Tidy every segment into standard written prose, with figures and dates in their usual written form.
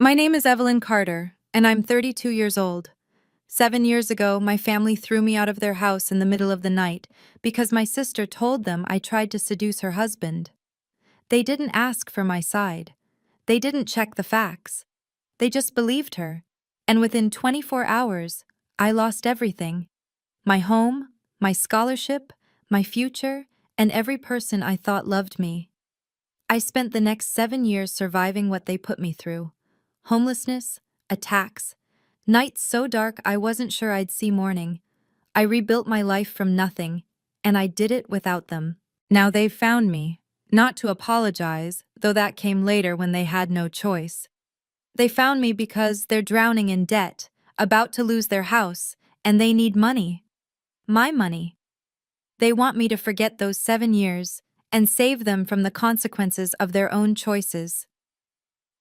My name is Evelyn Carter, and I'm 32 years old. 7 years ago, my family threw me out of their house in the middle of the night because my sister told them I tried to seduce her husband. They didn't ask for my side. They didn't check the facts. They just believed her. And within 24 hours, I lost everything: my home, my scholarship, my future, and every person I thought loved me. I spent the next 7 years surviving what they put me through: homelessness, attacks, nights so dark I wasn't sure I'd see morning. I rebuilt my life from nothing, and I did it without them. Now they've found me, not to apologize, though that came later when they had no choice. They found me because they're drowning in debt, about to lose their house, and they need money. My money. They want me to forget those 7 years and save them from the consequences of their own choices.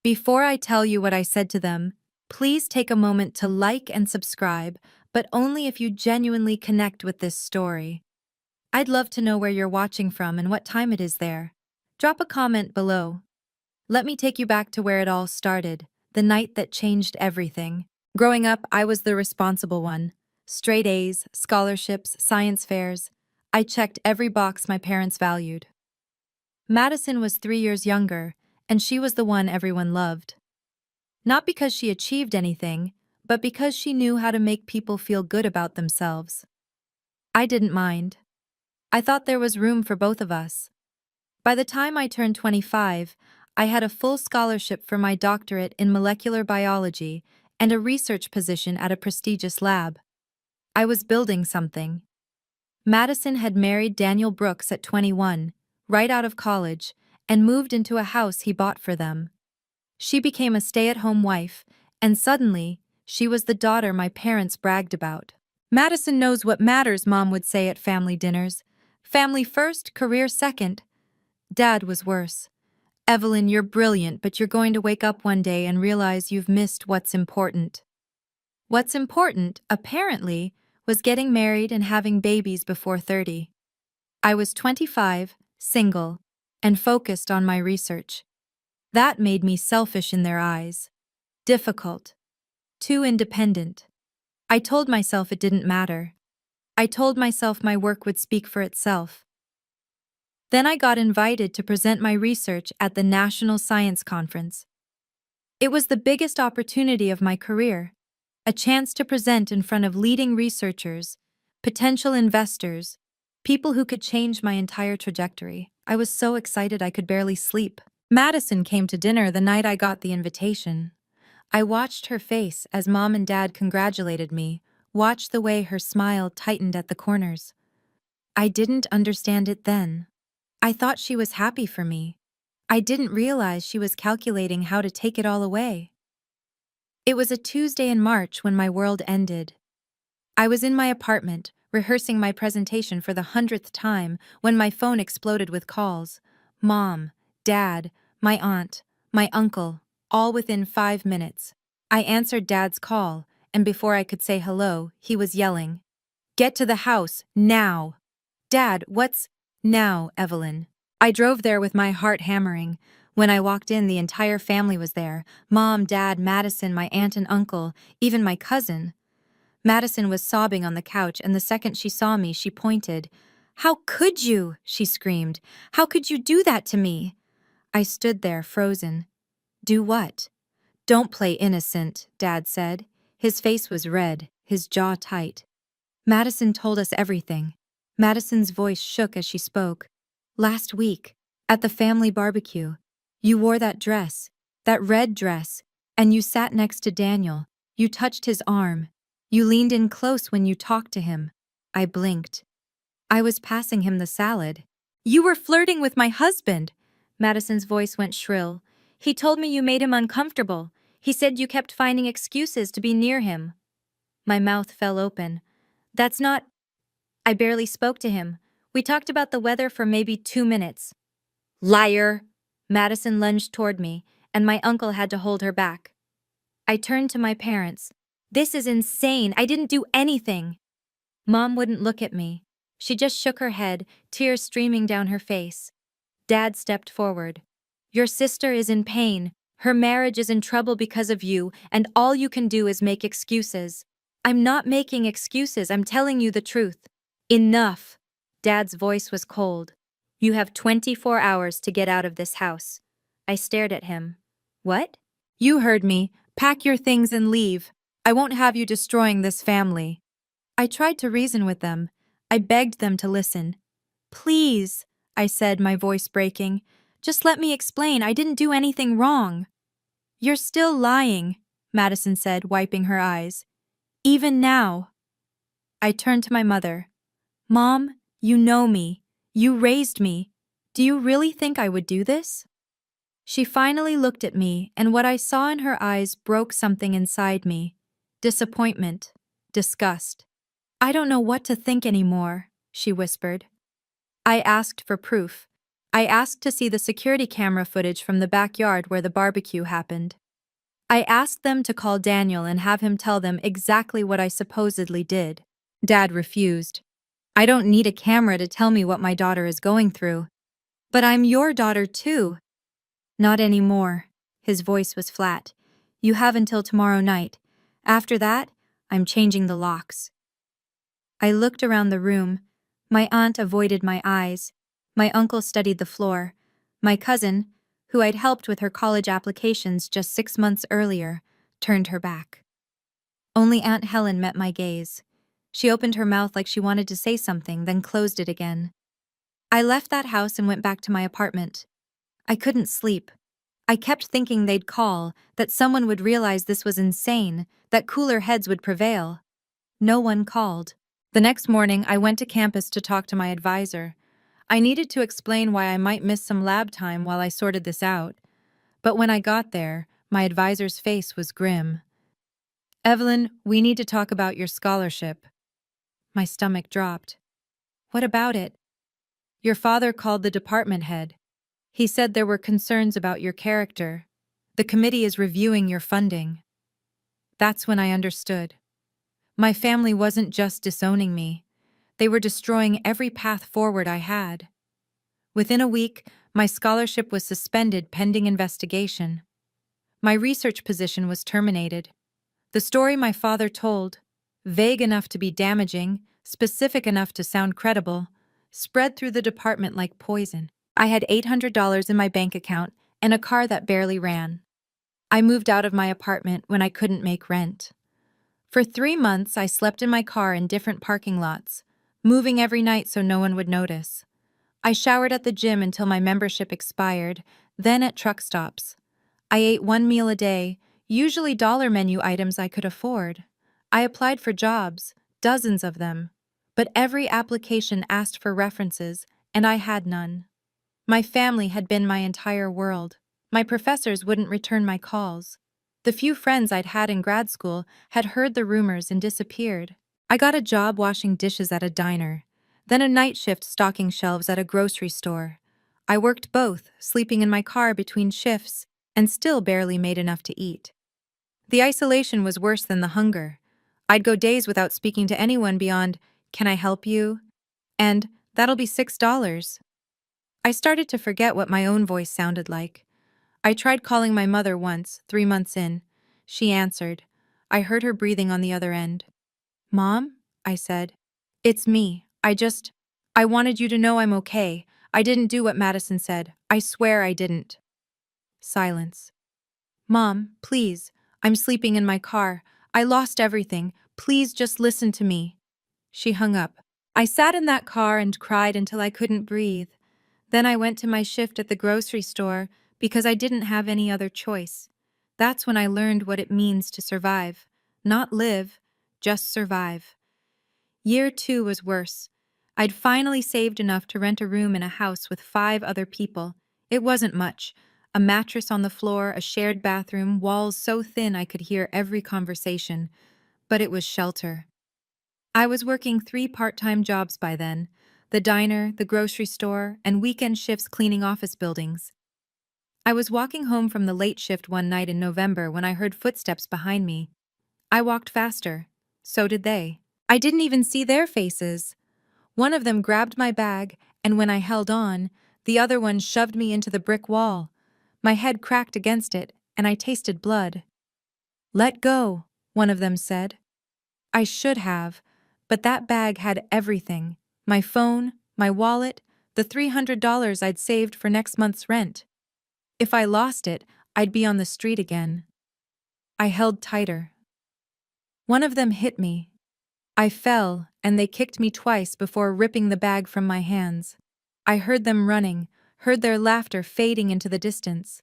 Before I tell you what I said to them, please take a moment to like and subscribe, but only if you genuinely connect with this story. I'd love to know where you're watching from and what time it is there. Drop a comment below. Let me take you back to where it all started, the night that changed everything. Growing up, I was the responsible one. Straight A's, scholarships, science fairs. I checked every box my parents valued. Madison was 3 years younger, and she was the one everyone loved. Not because she achieved anything, but because she knew how to make people feel good about themselves. I didn't mind. I thought there was room for both of us. By the time I turned 25, I had a full scholarship for my doctorate in molecular biology and a research position at a prestigious lab. I was building something. Madison had married Daniel Brooks at 21, right out of college, and moved into a house he bought for them. She became a stay-at-home wife, and suddenly, she was the daughter my parents bragged about. Madison knows what matters, Mom would say at family dinners. Family first, career second. Dad was worse. Evelyn, you're brilliant, but you're going to wake up one day and realize you've missed what's important. What's important, apparently, was getting married and having babies before 30. I was 25, single, and focused on my research. That made me selfish in their eyes. Difficult. Too independent. I told myself it didn't matter. I told myself my work would speak for itself. Then I got invited to present my research at the National Science Conference. It was the biggest opportunity of my career, a chance to present in front of leading researchers, potential investors, people who could change my entire trajectory. I was so excited I could barely sleep. Madison came to dinner the night I got the invitation. I watched her face as Mom and Dad congratulated me, watched the way her smile tightened at the corners. I didn't understand it then. I thought she was happy for me. I didn't realize she was calculating how to take it all away. It was a Tuesday in March when my world ended. I was in my apartment, rehearsing my presentation for the 100th time, when my phone exploded with calls. Mom, Dad, my aunt, my uncle, all within 5 minutes. I answered Dad's call, and before I could say hello, he was yelling, "Get to the house, now!" "Dad, what's now, Evelyn?" I drove there with my heart hammering. When I walked in, the entire family was there: Mom, Dad, Madison, my aunt and uncle, even my cousin. Madison was sobbing on the couch, and the second she saw me, she pointed. "How could you?" she screamed. "How could you do that to me?" I stood there, frozen. "Do what?" "Don't play innocent," Dad said. His face was red, his jaw tight. Madison told us everything. Madison's voice shook as she spoke. "Last week, at the family barbecue, you wore that dress, that red dress, and you sat next to Daniel. You touched his arm. You leaned in close when you talked to him." I blinked. I was passing him the salad. "You were flirting with my husband!" Madison's voice went shrill. "He told me you made him uncomfortable. He said you kept finding excuses to be near him." My mouth fell open. "That's not—" I barely spoke to him. We talked about the weather for maybe 2 minutes. "Liar!" Madison lunged toward me, and my uncle had to hold her back. I turned to my parents. "This is insane. I didn't do anything." Mom wouldn't look at me. She just shook her head, tears streaming down her face. Dad stepped forward. "Your sister is in pain. Her marriage is in trouble because of you, and all you can do is make excuses. I'm not making excuses, I'm telling you the truth. Enough. Dad's voice was cold. You have 24 hours to get out of this house. I stared at him. What? You heard me. Pack your things and leave. I won't have you destroying this family. I tried to reason with them. I begged them to listen. Please, I said, my voice breaking. Just let me explain. I didn't do anything wrong. You're still lying, Madison said, wiping her eyes. Even now. I turned to my mother. Mom, you know me. You raised me. Do you really think I would do this? She finally looked at me, and what I saw in her eyes broke something inside me. Disappointment. Disgust. I don't know what to think anymore, she whispered. I asked for proof. I asked to see the security camera footage from the backyard where the barbecue happened. I asked them to call Daniel and have him tell them exactly what I supposedly did. Dad refused. I don't need a camera to tell me what my daughter is going through. But I'm your daughter too. Not anymore. His voice was flat. You have until tomorrow night. After that, I'm changing the locks. I looked around the room. My aunt avoided my eyes. My uncle studied the floor. My cousin, who I'd helped with her college applications just 6 months earlier, turned her back. Only Aunt Helen met my gaze. She opened her mouth like she wanted to say something, then closed it again. I left that house and went back to my apartment. I couldn't sleep. I kept thinking they'd call, that someone would realize this was insane, that cooler heads would prevail. No one called. The next morning, I went to campus to talk to my advisor. I needed to explain why I might miss some lab time while I sorted this out. But when I got there, my advisor's face was grim. Evelyn, we need to talk about your scholarship. My stomach dropped. What about it? Your father called the department head. He said there were concerns about your character. The committee is reviewing your funding. That's when I understood. My family wasn't just disowning me. They were destroying every path forward I had. Within a week, my scholarship was suspended pending investigation. My research position was terminated. The story my father told, vague enough to be damaging, specific enough to sound credible, spread through the department like poison. I had $800 in my bank account and a car that barely ran. I moved out of my apartment when I couldn't make rent. For 3 months, I slept in my car in different parking lots, moving every night so no one would notice. I showered at the gym until my membership expired, then at truck stops. I ate 1 meal a day, usually dollar menu items I could afford. I applied for jobs, dozens of them, but every application asked for references, and I had none. My family had been my entire world. My professors wouldn't return my calls. The few friends I'd had in grad school had heard the rumors and disappeared. I got a job washing dishes at a diner, then a night shift stocking shelves at a grocery store. I worked both, sleeping in my car between shifts, and still barely made enough to eat. The isolation was worse than the hunger. I'd go days without speaking to anyone beyond, "Can I help you?" and "That'll be $6." I started to forget what my own voice sounded like. I tried calling my mother once, 3 months in. She answered. I heard her breathing on the other end. "Mom?" I said. "It's me. I wanted you to know I'm okay. I didn't do what Madison said. I swear I didn't." Silence. "Mom, please. I'm sleeping in my car. I lost everything. Please just listen to me." She hung up. I sat in that car and cried until I couldn't breathe. Then I went to my shift at the grocery store because I didn't have any other choice. That's when I learned what it means to survive. Not live, just survive. Year 2 was worse. I'd finally saved enough to rent a room in a house with 5 other people. It wasn't much. A mattress on the floor, a shared bathroom, walls so thin I could hear every conversation. But it was shelter. I was working 3 part-time jobs by then: the diner, the grocery store, and weekend shifts cleaning office buildings. I was walking home from the late shift one night in November when I heard footsteps behind me. I walked faster. So did they. I didn't even see their faces. One of them grabbed my bag, and when I held on, the other one shoved me into the brick wall. My head cracked against it, and I tasted blood. "Let go," one of them said. I should have, but that bag had everything: my phone, my wallet, the $300 I'd saved for next month's rent. If I lost it, I'd be on the street again. I held tighter. One of them hit me. I fell, and they kicked me twice before ripping the bag from my hands. I heard them running, heard their laughter fading into the distance.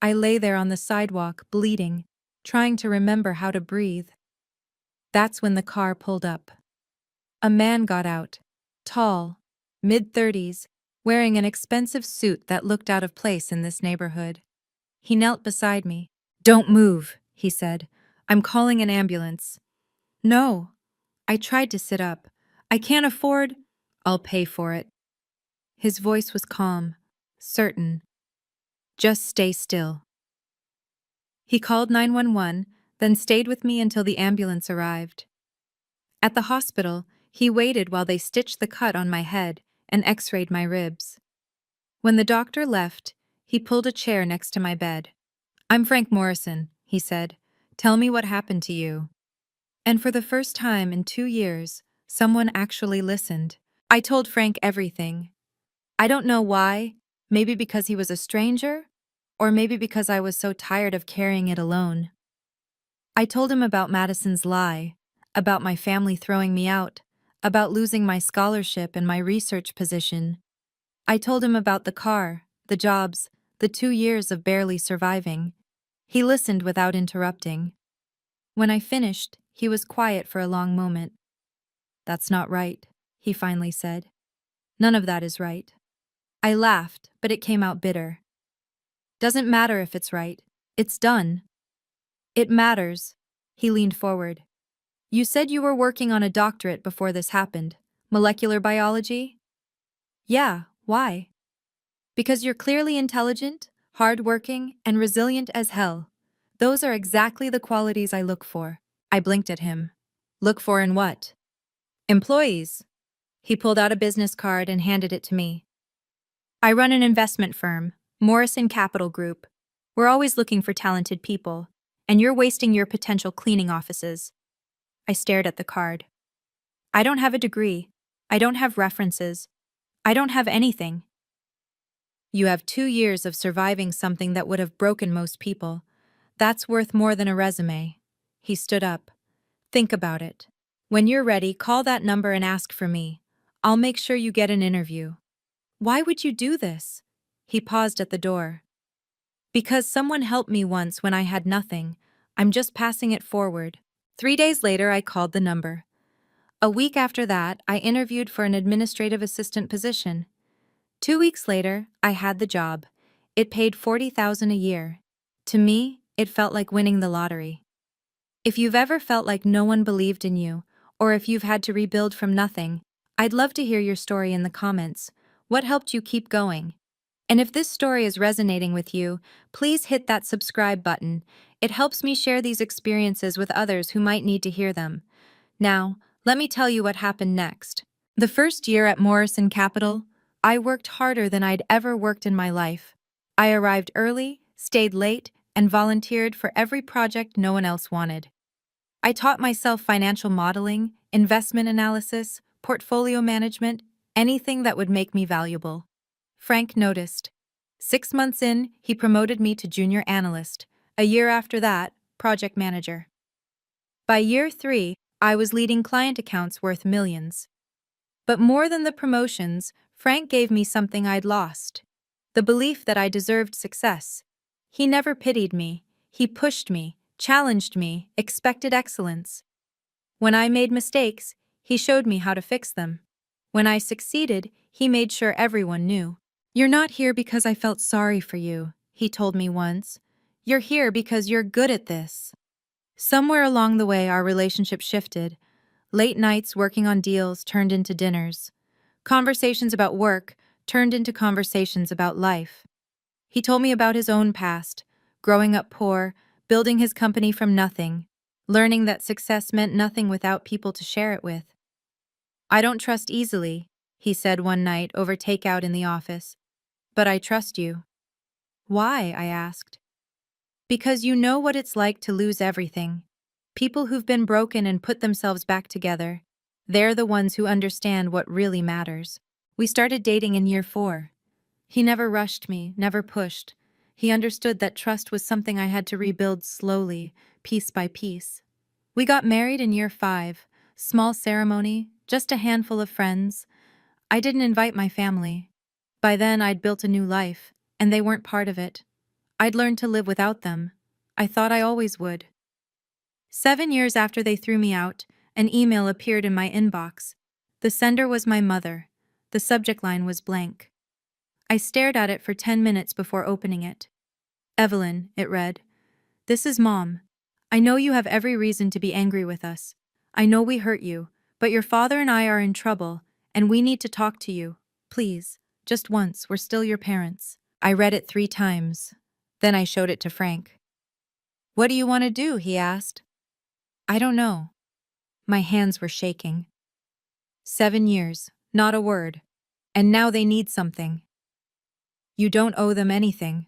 I lay there on the sidewalk, bleeding, trying to remember how to breathe. That's when the car pulled up. A man got out, tall, mid-30s, wearing an expensive suit that looked out of place in this neighborhood. He knelt beside me. "Don't move," he said. "I'm calling an ambulance." "No." I tried to sit up. "I can't afford—" "I'll pay for it." His voice was calm, certain. "Just stay still." He called 911, then stayed with me until the ambulance arrived. At the hospital, he waited while they stitched the cut on my head and x-rayed my ribs. When the doctor left, he pulled a chair next to my bed. "I'm Frank Morrison," he said. "Tell me what happened to you." And for the first time in 2 years, someone actually listened. I told Frank everything. I don't know why, maybe because he was a stranger, or maybe because I was so tired of carrying it alone. I told him about Madison's lie, about my family throwing me out, about losing my scholarship and my research position. I told him about the car, the jobs, the 2 years of barely surviving. He listened without interrupting. When I finished, he was quiet for a long moment. "That's not right," he finally said. "None of that is right." I laughed, but it came out bitter. "Doesn't matter if it's right. It's done." "It matters." He leaned forward. "You said you were working on a doctorate before this happened. Molecular biology?" "Yeah, why?" "Because you're clearly intelligent, hardworking, and resilient as hell. Those are exactly the qualities I look for." I blinked at him. "Look for in what?" "Employees." He pulled out a business card and handed it to me. "I run an investment firm, Morrison Capital Group. We're always looking for talented people, and you're wasting your potential cleaning offices." I stared at the card. "I don't have a degree. I don't have references. I don't have anything." "You have 2 years of surviving something that would have broken most people. That's worth more than a resume." He stood up. "Think about it. When you're ready, call that number and ask for me. I'll make sure you get an interview." "Why would you do this?" He paused at the door. "Because someone helped me once when I had nothing. I'm just passing it forward." 3 days later, I called the number. A week after that, I interviewed for an administrative assistant position. 2 weeks later, I had the job. It paid $40,000 a year. To me, it felt like winning the lottery. If you've ever felt like no one believed in you, or if you've had to rebuild from nothing, I'd love to hear your story in the comments. What helped you keep going? And if this story is resonating with you, please hit that subscribe button. It helps me share these experiences with others who might need to hear them. Now, let me tell you what happened next. The first year at Morrison Capital, I worked harder than I'd ever worked in my life. I arrived early, stayed late, and volunteered for every project no one else wanted. I taught myself financial modeling, investment analysis, portfolio management, anything that would make me valuable. Frank noticed. 6 months in, he promoted me to junior analyst. A year after that, project manager. By year 3, I was leading client accounts worth millions. But more than the promotions, Frank gave me something I'd lost: the belief that I deserved success. He never pitied me. He pushed me, challenged me, expected excellence. When I made mistakes, he showed me how to fix them. When I succeeded, he made sure everyone knew. "You're not here because I felt sorry for you," he told me once. "You're here because you're good at this." Somewhere along the way, our relationship shifted. Late nights working on deals turned into dinners. Conversations about work turned into conversations about life. He told me about his own past, growing up poor, building his company from nothing, learning that success meant nothing without people to share it with. "I don't trust easily," he said one night over takeout in the office. "But I trust you." "Why?" I asked. Because you know what it's like to lose everything. People who've been broken and put themselves back together. They're the ones who understand what really matters. We started dating in year 4. He never rushed me, never pushed. He understood that trust was something I had to rebuild slowly, piece by piece. We got married in year 5. Small ceremony, just a handful of friends. I didn't invite my family. By then, I'd built a new life, and they weren't part of it. I'd learned to live without them. I thought I always would. 7 years after they threw me out, an email appeared in my inbox. The sender was my mother. The subject line was blank. I stared at it for 10 minutes before opening it. Evelyn, it read. This is Mom. I know you have every reason to be angry with us. I know we hurt you, but your father and I are in trouble, and we need to talk to you. Please, just once, we're still your parents. I read it 3 times. Then I showed it to Frank. What do you want to do? He asked. I don't know. My hands were shaking. 7 years, not a word. And now they need something. You don't owe them anything.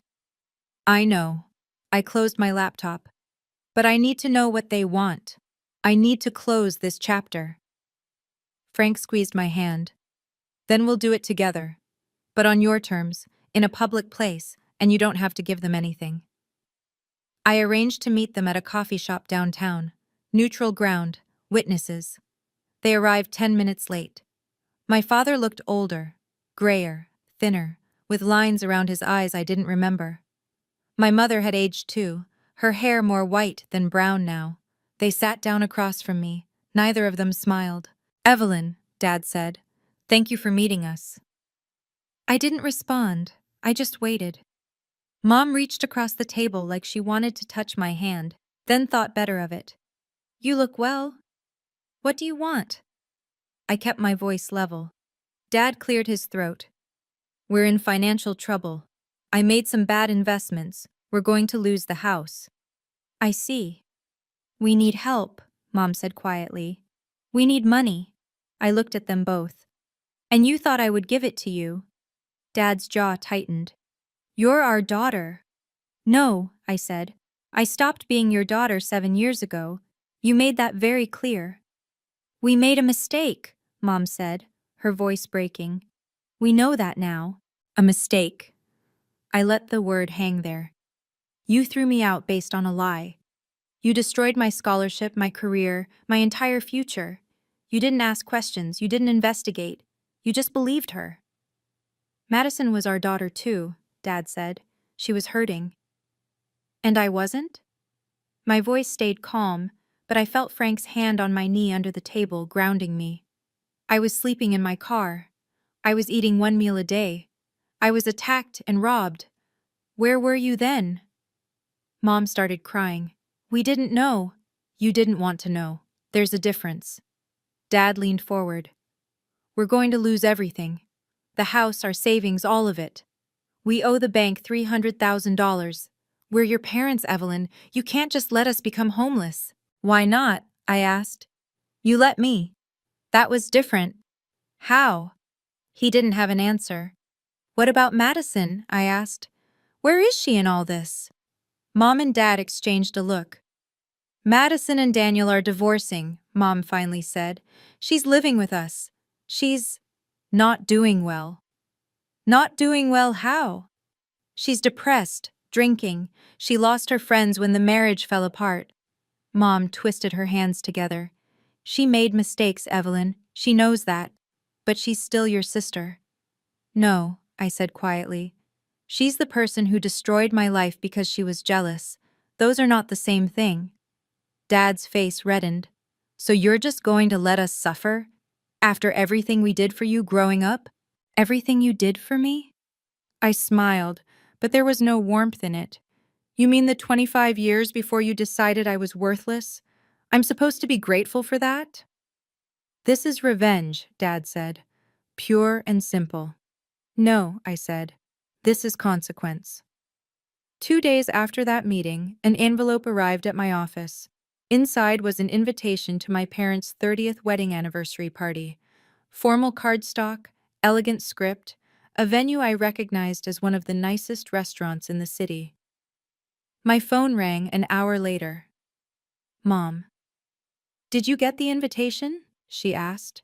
I know. I closed my laptop. But I need to know what they want. I need to close this chapter. Frank squeezed my hand. Then we'll do it together. But on your terms, in a public place, and you don't have to give them anything. I arranged to meet them at a coffee shop downtown. Neutral ground, witnesses. They arrived 10 minutes late. My father looked older, grayer, thinner, with lines around his eyes I didn't remember. My mother had aged too, her hair more white than brown now. They sat down across from me. Neither of them smiled. Evelyn, Dad said, thank you for meeting us. I didn't respond. I just waited. Mom reached across the table like she wanted to touch my hand, then thought better of it. You look well. What do you want? I kept my voice level. Dad cleared his throat. We're in financial trouble. I made some bad investments. We're going to lose the house. I see. We need help, Mom said quietly. We need money. I looked at them both. And you thought I would give it to you? Dad's jaw tightened. You're our daughter. No, I said. I stopped being your daughter 7 years ago. You made that very clear. We made a mistake, Mom said, her voice breaking. We know that now. A mistake. I let the word hang there. You threw me out based on a lie. You destroyed my scholarship, my career, my entire future. You didn't ask questions, you didn't investigate. You just believed her. Madison was our daughter too, Dad said. She was hurting. And I wasn't? My voice stayed calm, but I felt Frank's hand on my knee under the table, grounding me. I was sleeping in my car. I was eating 1 meal a day. I was attacked and robbed. Where were you then? Mom started crying. We didn't know. You didn't want to know. There's a difference. Dad leaned forward. We're going to lose everything. The house, our savings, all of it. We owe the bank $300,000. We're your parents, Evelyn. You can't just let us become homeless. Why not? I asked. You let me. That was different. How? He didn't have an answer. What about Madison? I asked. Where is she in all this? Mom and Dad exchanged a look. Madison and Daniel are divorcing, Mom finally said. She's living with us. She's not doing well. Not doing well how? She's depressed, drinking. She lost her friends when the marriage fell apart. Mom twisted her hands together. She made mistakes, Evelyn. She knows that. But she's still your sister. No, I said quietly. She's the person who destroyed my life because she was jealous. Those are not the same thing. Dad's face reddened. So you're just going to let us suffer? After everything we did for you growing up? Everything you did for me? I smiled, but there was no warmth in it. You mean the 25 years before you decided I was worthless? I'm supposed to be grateful for that? This is revenge, Dad said. Pure and simple. No, I said. This is consequence. 2 days after that meeting, an envelope arrived at my office. Inside was an invitation to my parents' 30th wedding anniversary party. Formal cardstock, elegant script, a venue I recognized as one of the nicest restaurants in the city. My phone rang an hour later. Mom. Did you get the invitation? She asked.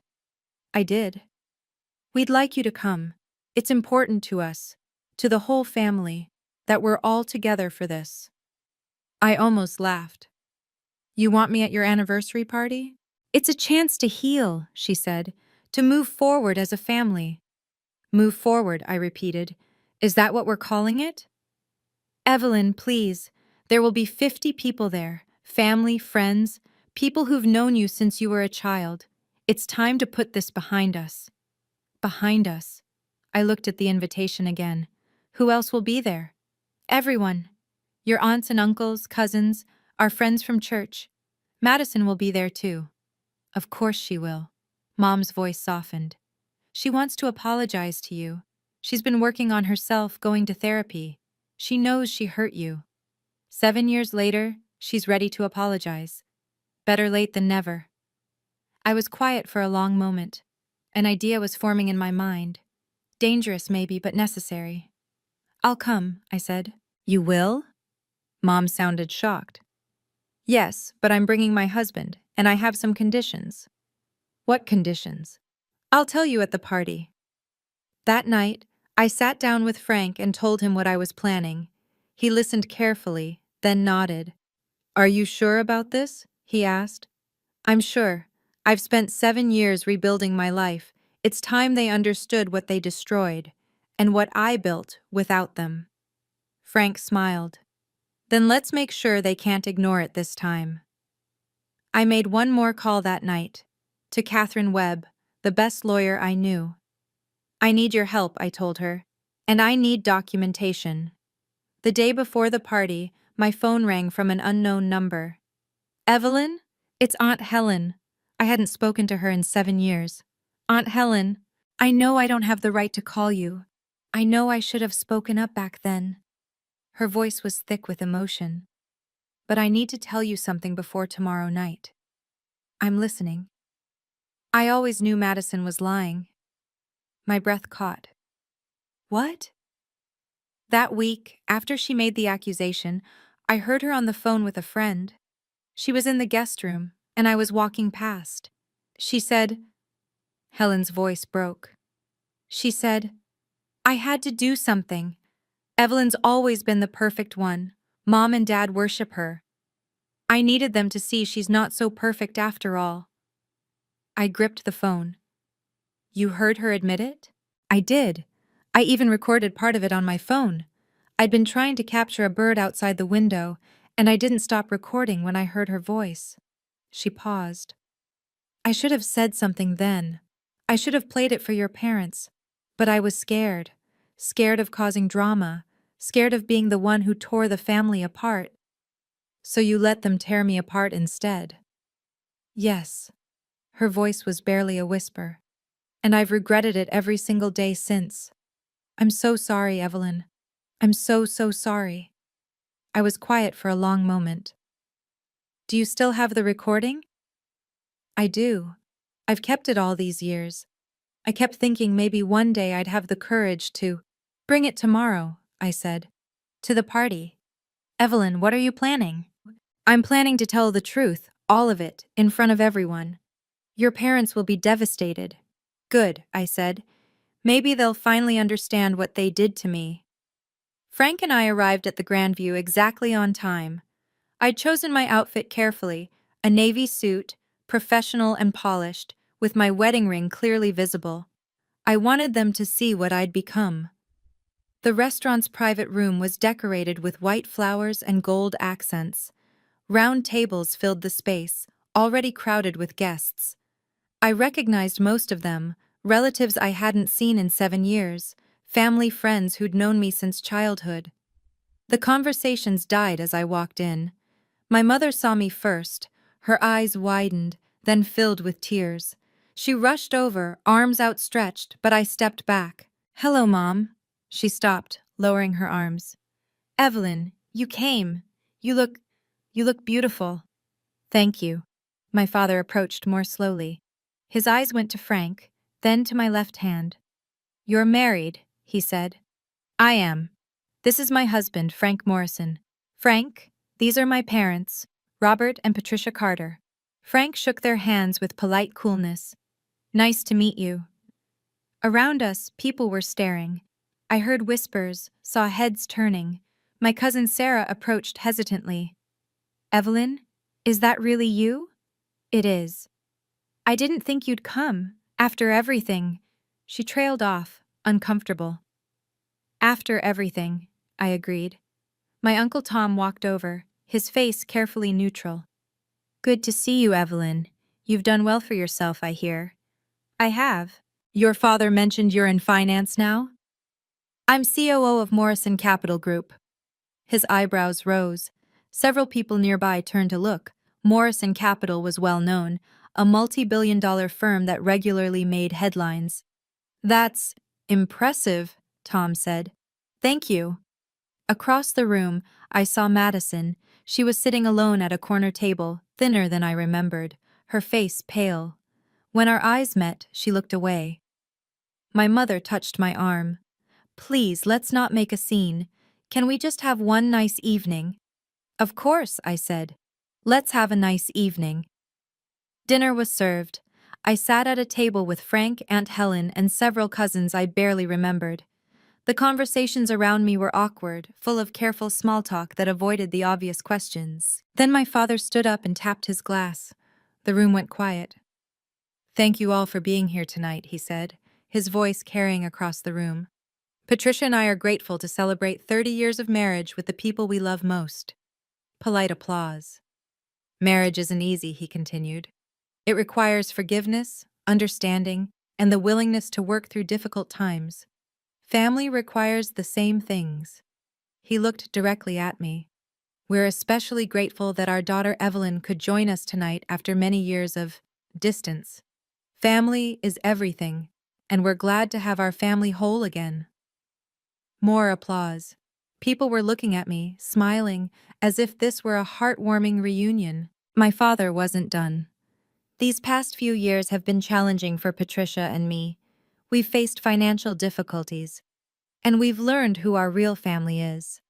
I did. We'd like you to come. It's important to us, to the whole family, that we're all together for this. I almost laughed. You want me at your anniversary party? It's a chance to heal, she said, to move forward as a family. Move forward, I repeated. Is that what we're calling it? Evelyn, please. There will be 50 people there, family, friends, people who've known you since you were a child. It's time to put this behind us. Behind us. I looked at the invitation again. Who else will be there? Everyone. Your aunts and uncles, cousins, our friends from church. Madison will be there too. Of course she will. Mom's voice softened. She wants to apologize to you. She's been working on herself, going to therapy. She knows she hurt you. 7 years later, she's ready to apologize. Better late than never. I was quiet for a long moment. An idea was forming in my mind. Dangerous maybe, but necessary. I'll come, I said. You will? Mom sounded shocked. Yes, but I'm bringing my husband, and I have some conditions. What conditions? I'll tell you at the party. That night, I sat down with Frank and told him what I was planning. He listened carefully, then nodded. Are you sure about this? He asked. I'm sure. I've spent 7 years rebuilding my life. It's time they understood what they destroyed, and what I built without them. Frank smiled. Then let's make sure they can't ignore it this time. I made one more call that night, to Catherine Webb, the best lawyer I knew. I need your help, I told her, and I need documentation. The day before the party, my phone rang from an unknown number. Evelyn? It's Aunt Helen. I hadn't spoken to her in 7 years. Aunt Helen, I know I don't have the right to call you. I know I should have spoken up back then. Her voice was thick with emotion. But I need to tell you something before tomorrow night. I'm listening. I always knew Madison was lying. My breath caught. What? That week, after she made the accusation, I heard her on the phone with a friend. She was in the guest room, and I was walking past. She said, Helen's voice broke. She said, I had to do something. Evelyn's always been the perfect one. Mom and Dad worship her. I needed them to see she's not so perfect after all. I gripped the phone. You heard her admit it? I did. I even recorded part of it on my phone. I'd been trying to capture a bird outside the window, and I didn't stop recording when I heard her voice. She paused. I should have said something then. I should have played it for your parents. But I was scared. Scared of causing drama. Scared of being the one who tore the family apart. So you let them tear me apart instead. Yes. Her voice was barely a whisper. And I've regretted it every single day since. I'm so sorry, Evelyn. I'm so sorry. I was quiet for a long moment. Do you still have the recording? I do. I've kept it all these years. I kept thinking maybe one day I'd have the courage to bring it tomorrow, I said. To the party. Evelyn, what are you planning? I'm planning to tell the truth, all of it, in front of everyone. Your parents will be devastated. Good, I said. Maybe they'll finally understand what they did to me. Frank and I arrived at the Grandview exactly on time. I'd chosen my outfit carefully, a navy suit, professional and polished, with my wedding ring clearly visible. I wanted them to see what I'd become. The restaurant's private room was decorated with white flowers and gold accents. Round tables filled the space, already crowded with guests. I recognized most of them, relatives I hadn't seen in 7 years, family friends who'd known me since childhood. The conversations died as I walked in. My mother saw me first. Her eyes widened, then filled with tears. She rushed over, arms outstretched, but I stepped back. Hello, Mom. She stopped, lowering her arms. Evelyn, you came. You look beautiful. Thank you. My father approached more slowly. His eyes went to Frank, then to my left hand. You're married, he said. I am. This is my husband, Frank Morrison. Frank, these are my parents, Robert and Patricia Carter. Frank shook their hands with polite coolness. Nice to meet you. Around us, people were staring. I heard whispers, saw heads turning. My cousin Sarah approached hesitantly. Evelyn, is that really you? It is. I didn't think you'd come, after everything. She trailed off, uncomfortable. After everything, I agreed. My Uncle Tom walked over, his face carefully neutral. Good to see you, Evelyn. You've done well for yourself, I hear. I have. Your father mentioned you're in finance now? I'm COO of Morrison Capital Group. His eyebrows rose. Several people nearby turned to look. Morrison Capital was well known, a multi-billion-dollar firm that regularly made headlines. That's impressive, Tom said. Thank you. Across the room, I saw Madison. She was sitting alone at a corner table, thinner than I remembered, her face pale. When our eyes met, she looked away. My mother touched my arm. Please, let's not make a scene. Can we just have one nice evening? Of course, I said. Let's have a nice evening. Dinner was served. I sat at a table with Frank, Aunt Helen, and several cousins I barely remembered. The conversations around me were awkward, full of careful small talk that avoided the obvious questions. Then my father stood up and tapped his glass. The room went quiet. Thank you all for being here tonight, he said, his voice carrying across the room. Patricia and I are grateful to celebrate 30 years of marriage with the people we love most. Polite applause. Marriage isn't easy, he continued. It requires forgiveness, understanding, and the willingness to work through difficult times. Family requires the same things. He looked directly at me. We're especially grateful that our daughter Evelyn could join us tonight after many years of distance. Family is everything, and we're glad to have our family whole again. More applause. People were looking at me, smiling, as if this were a heartwarming reunion. My father wasn't done. These past few years have been challenging for Patricia and me. We've faced financial difficulties, and we've learned who our real family is.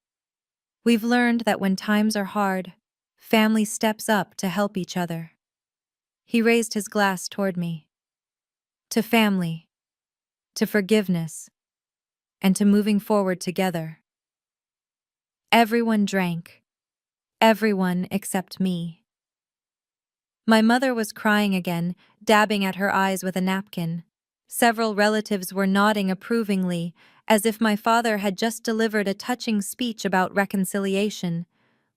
We've learned that when times are hard, family steps up to help each other. He raised his glass toward me. To family, to forgiveness, and to moving forward together. Everyone drank. Everyone except me. My mother was crying again, dabbing at her eyes with a napkin. Several relatives were nodding approvingly, as if my father had just delivered a touching speech about reconciliation.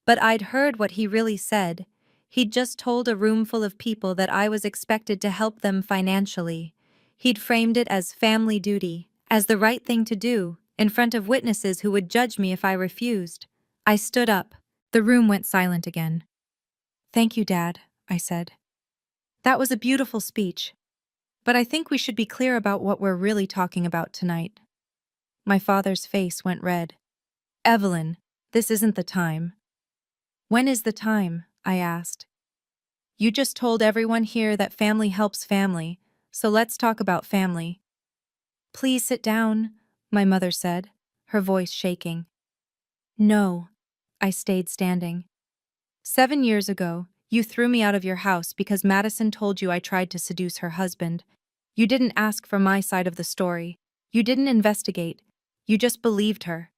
But I'd heard what he really said. He'd just told a room full of people that I was expected to help them financially. He'd framed it as family duty, as the right thing to do, in front of witnesses who would judge me if I refused. I stood up. The room went silent again. Thank you, Dad, I said. That was a beautiful speech. But I think we should be clear about what we're really talking about tonight. My father's face went red. Evelyn, this isn't the time. When is the time? I asked. You just told everyone here that family helps family, so let's talk about family. Please sit down, my mother said, her voice shaking. No. I stayed standing. 7 years ago, you threw me out of your house because Madison told you I tried to seduce her husband. You didn't ask for my side of the story. You didn't investigate. You just believed her.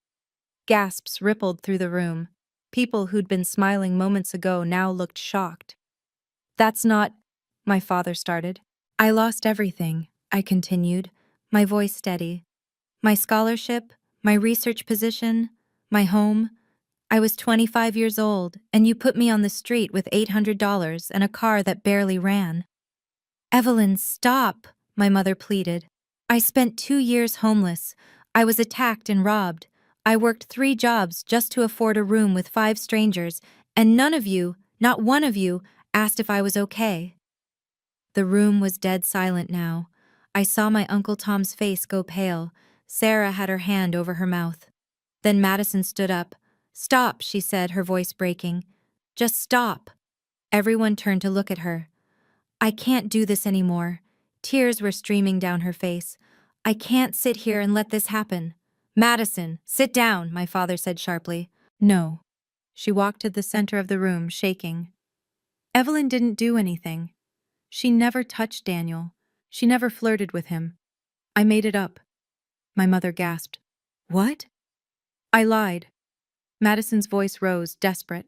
Gasps rippled through the room. People who'd been smiling moments ago now looked shocked. That's not, my father started. I lost everything, I continued, my voice steady. My scholarship, my research position, my home. I was 25 years old, and you put me on the street with $800 and a car that barely ran. Evelyn, stop, my mother pleaded. I spent 2 years homeless. I was attacked and robbed. I worked 3 jobs just to afford a room with 5 strangers, and none of you, not one of you, asked if I was okay. The room was dead silent now. I saw my Uncle Tom's face go pale. Sarah had her hand over her mouth. Then Madison stood up. Stop, she said, her voice breaking. Just stop. Everyone turned to look at her. I can't do this anymore. Tears were streaming down her face. I can't sit here and let this happen. Madison, sit down, my father said sharply. No. She walked to the center of the room, shaking. Evelyn didn't do anything. She never touched Daniel. She never flirted with him. I made it up. My mother gasped. What? I lied. Madison's voice rose, desperate.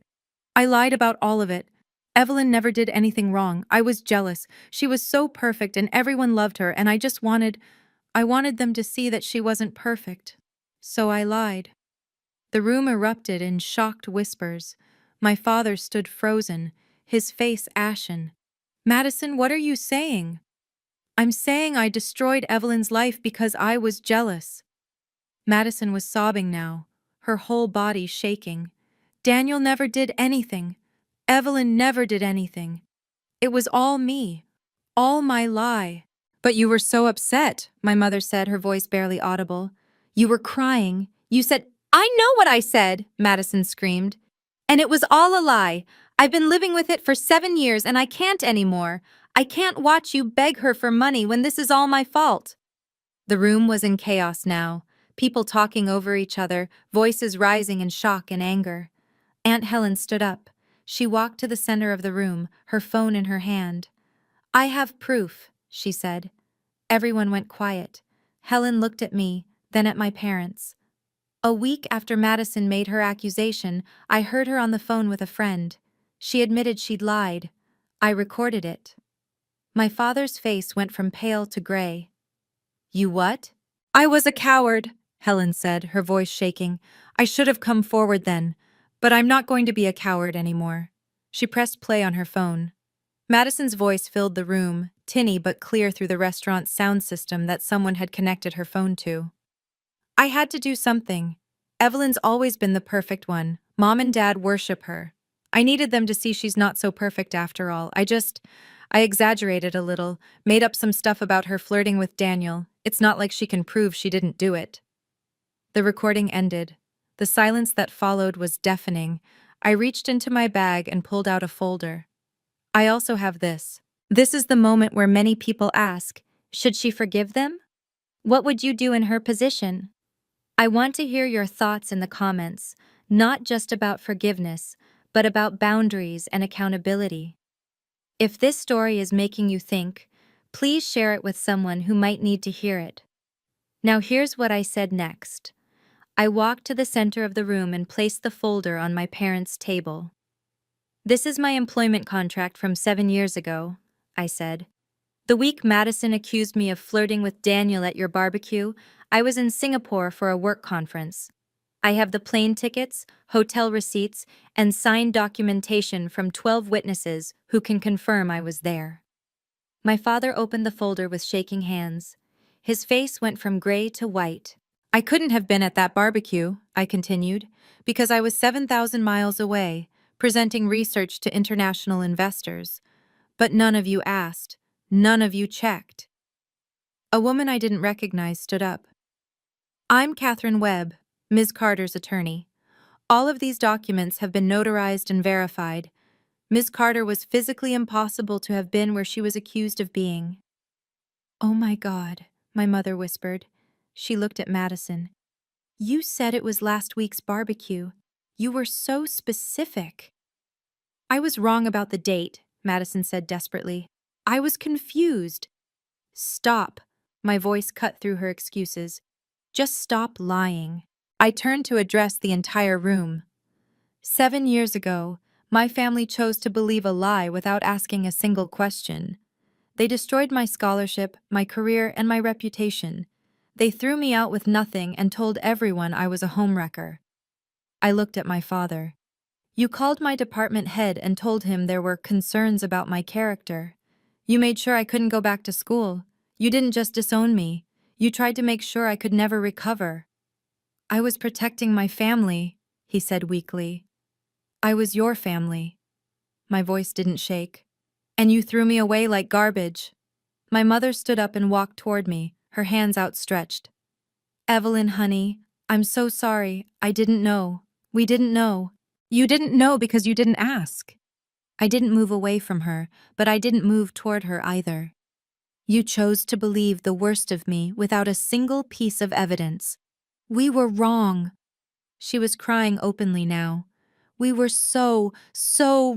I lied about all of it. Evelyn never did anything wrong. I was jealous. She was so perfect and everyone loved her, and I wanted them to see that she wasn't perfect. So I lied. The room erupted in shocked whispers. My father stood frozen, his face ashen. Madison, what are you saying? I'm saying I destroyed Evelyn's life because I was jealous. Madison was sobbing now, her whole body shaking. Daniel never did anything. Evelyn never did anything. It was all me. All my lie. But you were so upset, my mother said, her voice barely audible. You were crying. You said, I know what I said, Madison screamed. And it was all a lie. I've been living with it for 7 years and I can't anymore. I can't watch you beg her for money when this is all my fault. The room was in chaos now, people talking over each other, voices rising in shock and anger. Aunt Helen stood up. She walked to the center of the room, her phone in her hand. I have proof, she said. Everyone went quiet. Helen looked at me, then at my parents. A week after Madison made her accusation, I heard her on the phone with a friend. She admitted she'd lied. I recorded it. My father's face went from pale to gray. You what? I was a coward, Helen said, her voice shaking. I should have come forward then, but I'm not going to be a coward anymore. She pressed play on her phone. Madison's voice filled the room, tinny but clear through the restaurant's sound system that someone had connected her phone to. I had to do something. Evelyn's always been the perfect one. Mom and Dad worship her. I needed them to see she's not so perfect after all. I exaggerated a little, made up some stuff about her flirting with Daniel. It's not like she can prove she didn't do it. The recording ended. The silence that followed was deafening. I reached into my bag and pulled out a folder. I also have this. This is the moment where many people ask, should she forgive them? What would you do in her position? I want to hear your thoughts in the comments, not just about forgiveness, but about boundaries and accountability. If this story is making you think, please share it with someone who might need to hear it. Now here's what I said next. I walked to the center of the room and placed the folder on my parents' table. This is my employment contract from 7 years ago, I said. The week Madison accused me of flirting with Daniel at your barbecue, I was in Singapore for a work conference. I have the plane tickets, hotel receipts, and signed documentation from 12 witnesses who can confirm I was there. My father opened the folder with shaking hands. His face went from gray to white. I couldn't have been at that barbecue, I continued, because I was 7,000 miles away, presenting research to international investors. But none of you asked. None of you checked. A woman I didn't recognize stood up. I'm Catherine Webb, Ms. Carter's attorney. All of these documents have been notarized and verified. Ms. Carter was physically impossible to have been where she was accused of being. Oh my God, my mother whispered. She looked at Madison. You said it was last week's barbecue. You were so specific. I was wrong about the date, Madison said desperately. I was confused. Stop, my voice cut through her excuses. Just stop lying. I turned to address the entire room. 7 years ago, my family chose to believe a lie without asking a single question. They destroyed my scholarship, my career, and my reputation. They threw me out with nothing and told everyone I was a homewrecker. I looked at my father. You called my department head and told him there were concerns about my character. You made sure I couldn't go back to school. You didn't just disown me. You tried to make sure I could never recover. I was protecting my family, he said weakly. I was your family. My voice didn't shake. And you threw me away like garbage. My mother stood up and walked toward me, her hands outstretched. Evelyn, honey, I'm so sorry. I didn't know. We didn't know. You didn't know because you didn't ask. I didn't move away from her, but I didn't move toward her either. You chose to believe the worst of me without a single piece of evidence. We were wrong. She was crying openly now. We were so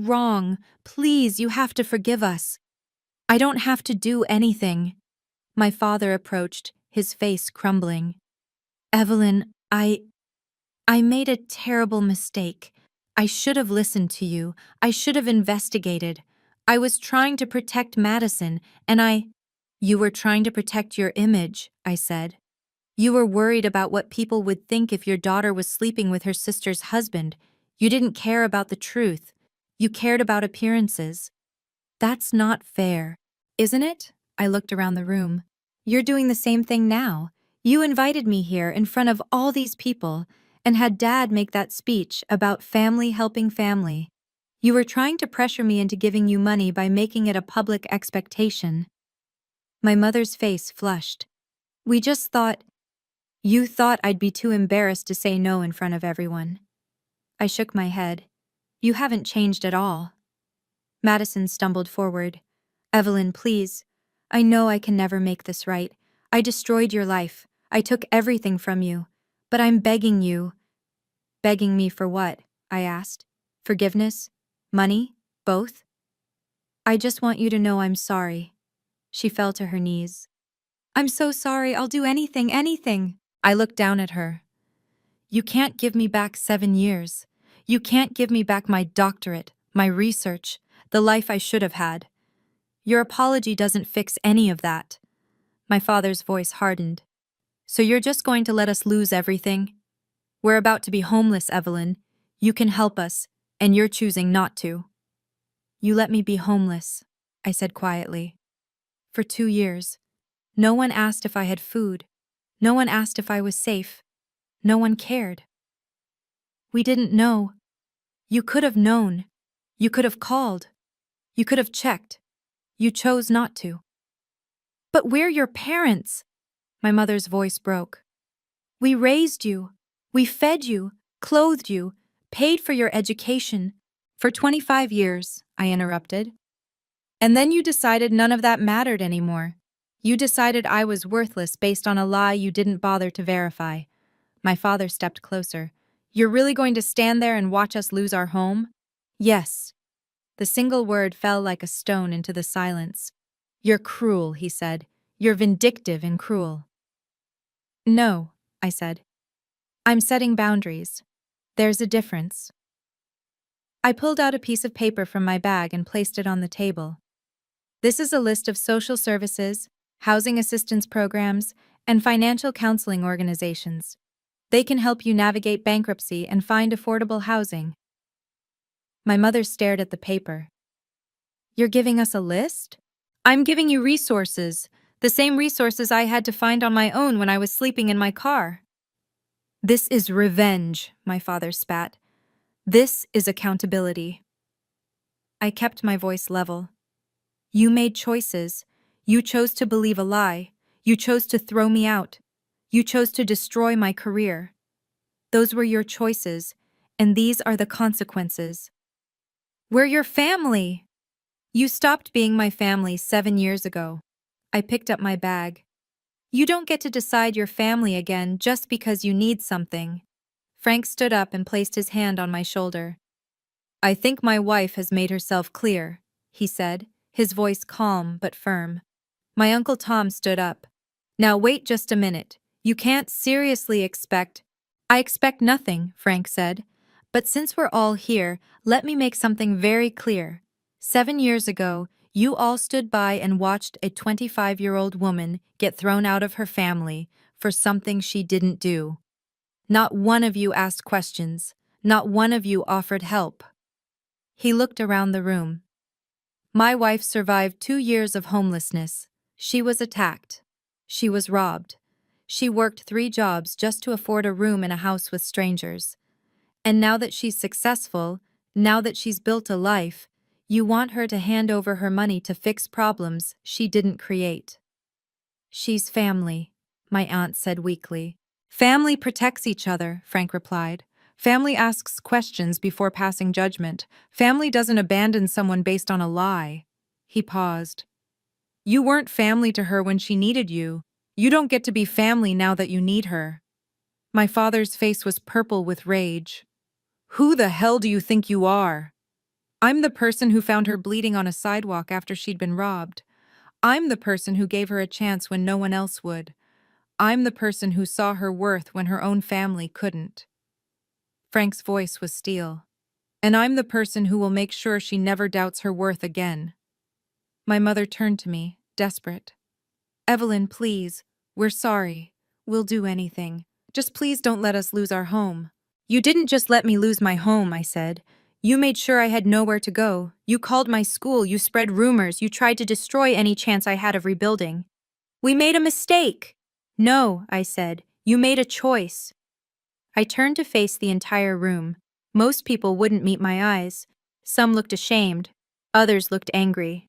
wrong. Please, you have to forgive us. I don't have to do anything. My father approached, his face crumbling. Evelyn, I made a terrible mistake. I should have listened to you. I should have investigated. I was trying to protect Madison, and You were trying to protect your image, I said. You were worried about what people would think if your daughter was sleeping with her sister's husband. You didn't care about the truth. You cared about appearances. That's not fair, isn't it? I looked around the room. You're doing the same thing now. You invited me here in front of all these people and had Dad make that speech about family helping family. You were trying to pressure me into giving you money by making it a public expectation. My mother's face flushed. We just thought, You thought I'd be too embarrassed to say no in front of everyone. I shook my head. You haven't changed at all. Madison stumbled forward. Evelyn, please. I know I can never make this right. I destroyed your life. I took everything from you. But I'm begging you. Begging me for what? I asked. Forgiveness? Money? Both? I just want you to know I'm sorry. She fell to her knees. I'm so sorry. I'll do anything. I looked down at her. You can't give me back 7 years. You can't give me back my doctorate, my research, the life I should have had. Your apology doesn't fix any of that. My father's voice hardened. So you're just going to let us lose everything? We're about to be homeless, Evelyn. You can help us, and you're choosing not to. You let me be homeless, I said quietly. For 2 years. No one asked if I had food. No one asked if I was safe. No one cared. We didn't know. You could have known. You could have called. You could have checked. You chose not to. But we're your parents. My mother's voice broke. We raised you. We fed you, clothed you, paid for your education. For 25 years, I interrupted. And then you decided none of that mattered anymore. You decided I was worthless based on a lie you didn't bother to verify. My father stepped closer. You're really going to stand there and watch us lose our home? Yes. The single word fell like a stone into the silence. You're cruel, he said. You're vindictive and cruel. No, I said. I'm setting boundaries. There's a difference. I pulled out a piece of paper from my bag and placed it on the table. This is a list of social services, housing assistance programs, and financial counseling organizations. They can help you navigate bankruptcy and find affordable housing. My mother stared at the paper. You're giving us a list? I'm giving you resources, the same resources I had to find on my own when I was sleeping in my car. This is revenge, my father spat. This is accountability. I kept my voice level. You made choices. You chose to believe a lie. You chose to throw me out. You chose to destroy my career. Those were your choices, and these are the consequences. We're your family. You stopped being my family 7 years ago. I picked up my bag. You don't get to decide your family again just because you need something. Frank stood up and placed his hand on my shoulder. I think my wife has made herself clear, he said, his voice calm but firm. My Uncle Tom stood up. Now wait just a minute. You can't seriously expect— I expect nothing, Frank said. But since we're all here, let me make something very clear. 7 years ago, you all stood by and watched a 25-year-old woman get thrown out of her family for something she didn't do. Not one of you asked questions. Not one of you offered help. He looked around the room. My wife survived 2 years of homelessness. She was attacked. She was robbed. She worked 3 jobs just to afford a room in a house with strangers. And now that she's successful, now that she's built a life, you want her to hand over her money to fix problems she didn't create. She's family, my aunt said weakly. Family protects each other, Frank replied. Family asks questions before passing judgment. Family doesn't abandon someone based on a lie. He paused. You weren't family to her when she needed you. You don't get to be family now that you need her. My father's face was purple with rage. Who the hell do you think you are? I'm the person who found her bleeding on a sidewalk after she'd been robbed. I'm the person who gave her a chance when no one else would. I'm the person who saw her worth when her own family couldn't. Frank's voice was steel. And I'm the person who will make sure she never doubts her worth again. My mother turned to me, desperate. Evelyn, please. We're sorry. We'll do anything. Just please don't let us lose our home. You didn't just let me lose my home, I said. You made sure I had nowhere to go. You called my school, you spread rumors, you tried to destroy any chance I had of rebuilding. We made a mistake. No, I said. You made a choice. I turned to face the entire room. Most people wouldn't meet my eyes. Some looked ashamed. Others looked angry.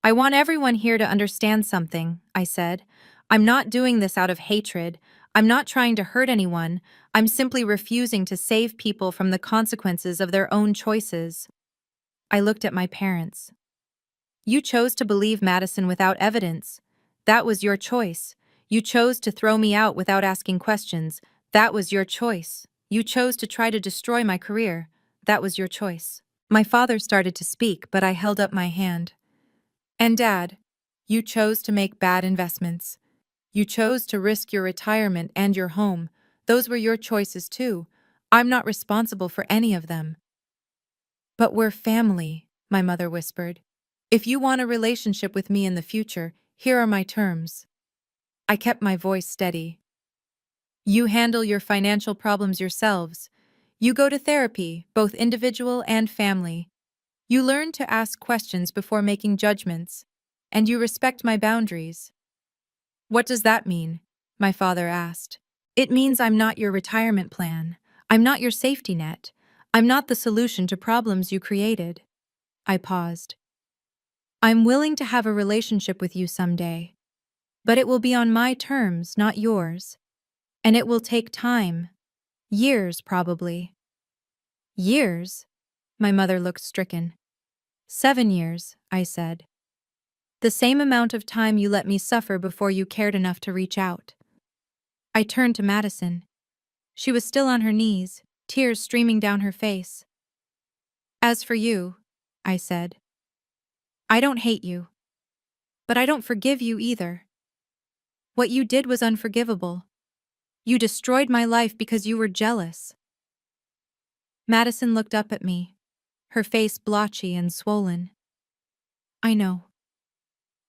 I want everyone here to understand something, I said. I'm not doing this out of hatred. I'm not trying to hurt anyone. I'm simply refusing to save people from the consequences of their own choices. I looked at my parents. You chose to believe Madison without evidence. That was your choice. You chose to throw me out without asking questions. That was your choice. You chose to try to destroy my career. That was your choice. My father started to speak, but I held up my hand. And Dad, you chose to make bad investments. You chose to risk your retirement and your home. Those were your choices too. I'm not responsible for any of them. But we're family, my mother whispered. If you want a relationship with me in the future, here are my terms. I kept my voice steady. You handle your financial problems yourselves. You go to therapy, both individual and family. You learn to ask questions before making judgments. And you respect my boundaries. What does that mean? My father asked. It means I'm not your retirement plan. I'm not your safety net. I'm not the solution to problems you created. I paused. I'm willing to have a relationship with you someday. But it will be on my terms, not yours. And it will take time. Years, probably. Years? My mother looked stricken. 7 years, I said. The same amount of time you let me suffer before you cared enough to reach out. I turned to Madison. She was still on her knees, tears streaming down her face. As for you, I said, I don't hate you. But I don't forgive you either. What you did was unforgivable. You destroyed my life because you were jealous. Madison looked up at me, her face blotchy and swollen. I know.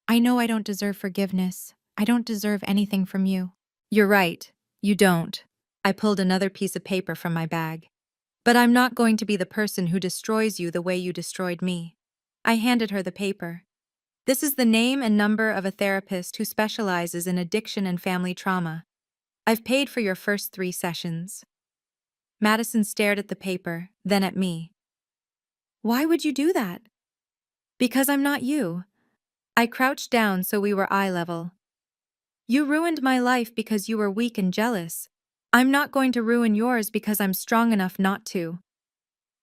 I know I don't deserve forgiveness. I don't deserve anything from you. You're right. You don't. I pulled another piece of paper from my bag. But I'm not going to be the person who destroys you the way you destroyed me. I handed her the paper. This is the name and number of a therapist who specializes in addiction and family trauma. I've paid for your first 3 sessions. Madison stared at the paper, then at me. Why would you do that? Because I'm not you. I crouched down so we were eye level. You ruined my life because you were weak and jealous. I'm not going to ruin yours because I'm strong enough not to.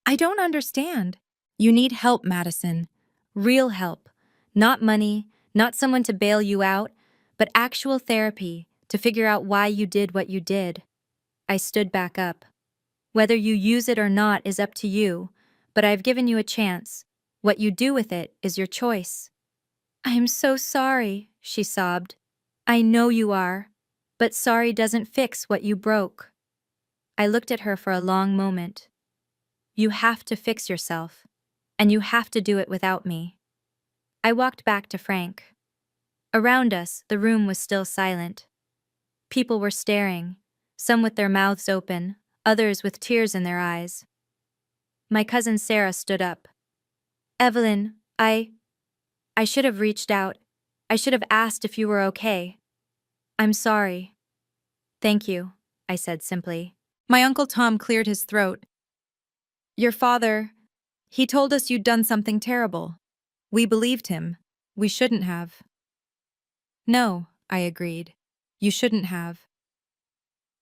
I don't understand. You need help, Madison. Real help. Not money, not someone to bail you out, but actual therapy to figure out why you did what you did. I stood back up. Whether you use it or not is up to you, but I've given you a chance. What you do with it is your choice. I am so sorry, she sobbed. I know you are, but sorry doesn't fix what you broke. I looked at her for a long moment. You have to fix yourself, and you have to do it without me. I walked back to Frank. Around us, the room was still silent. People were staring, some with their mouths open, others with tears in their eyes. My cousin Sarah stood up. Evelyn, I should have reached out. I should have asked if you were okay. I'm sorry. Thank you, I said simply. My Uncle Tom cleared his throat. Your father, he told us you'd done something terrible. We believed him. We shouldn't have. No, I agreed. You shouldn't have.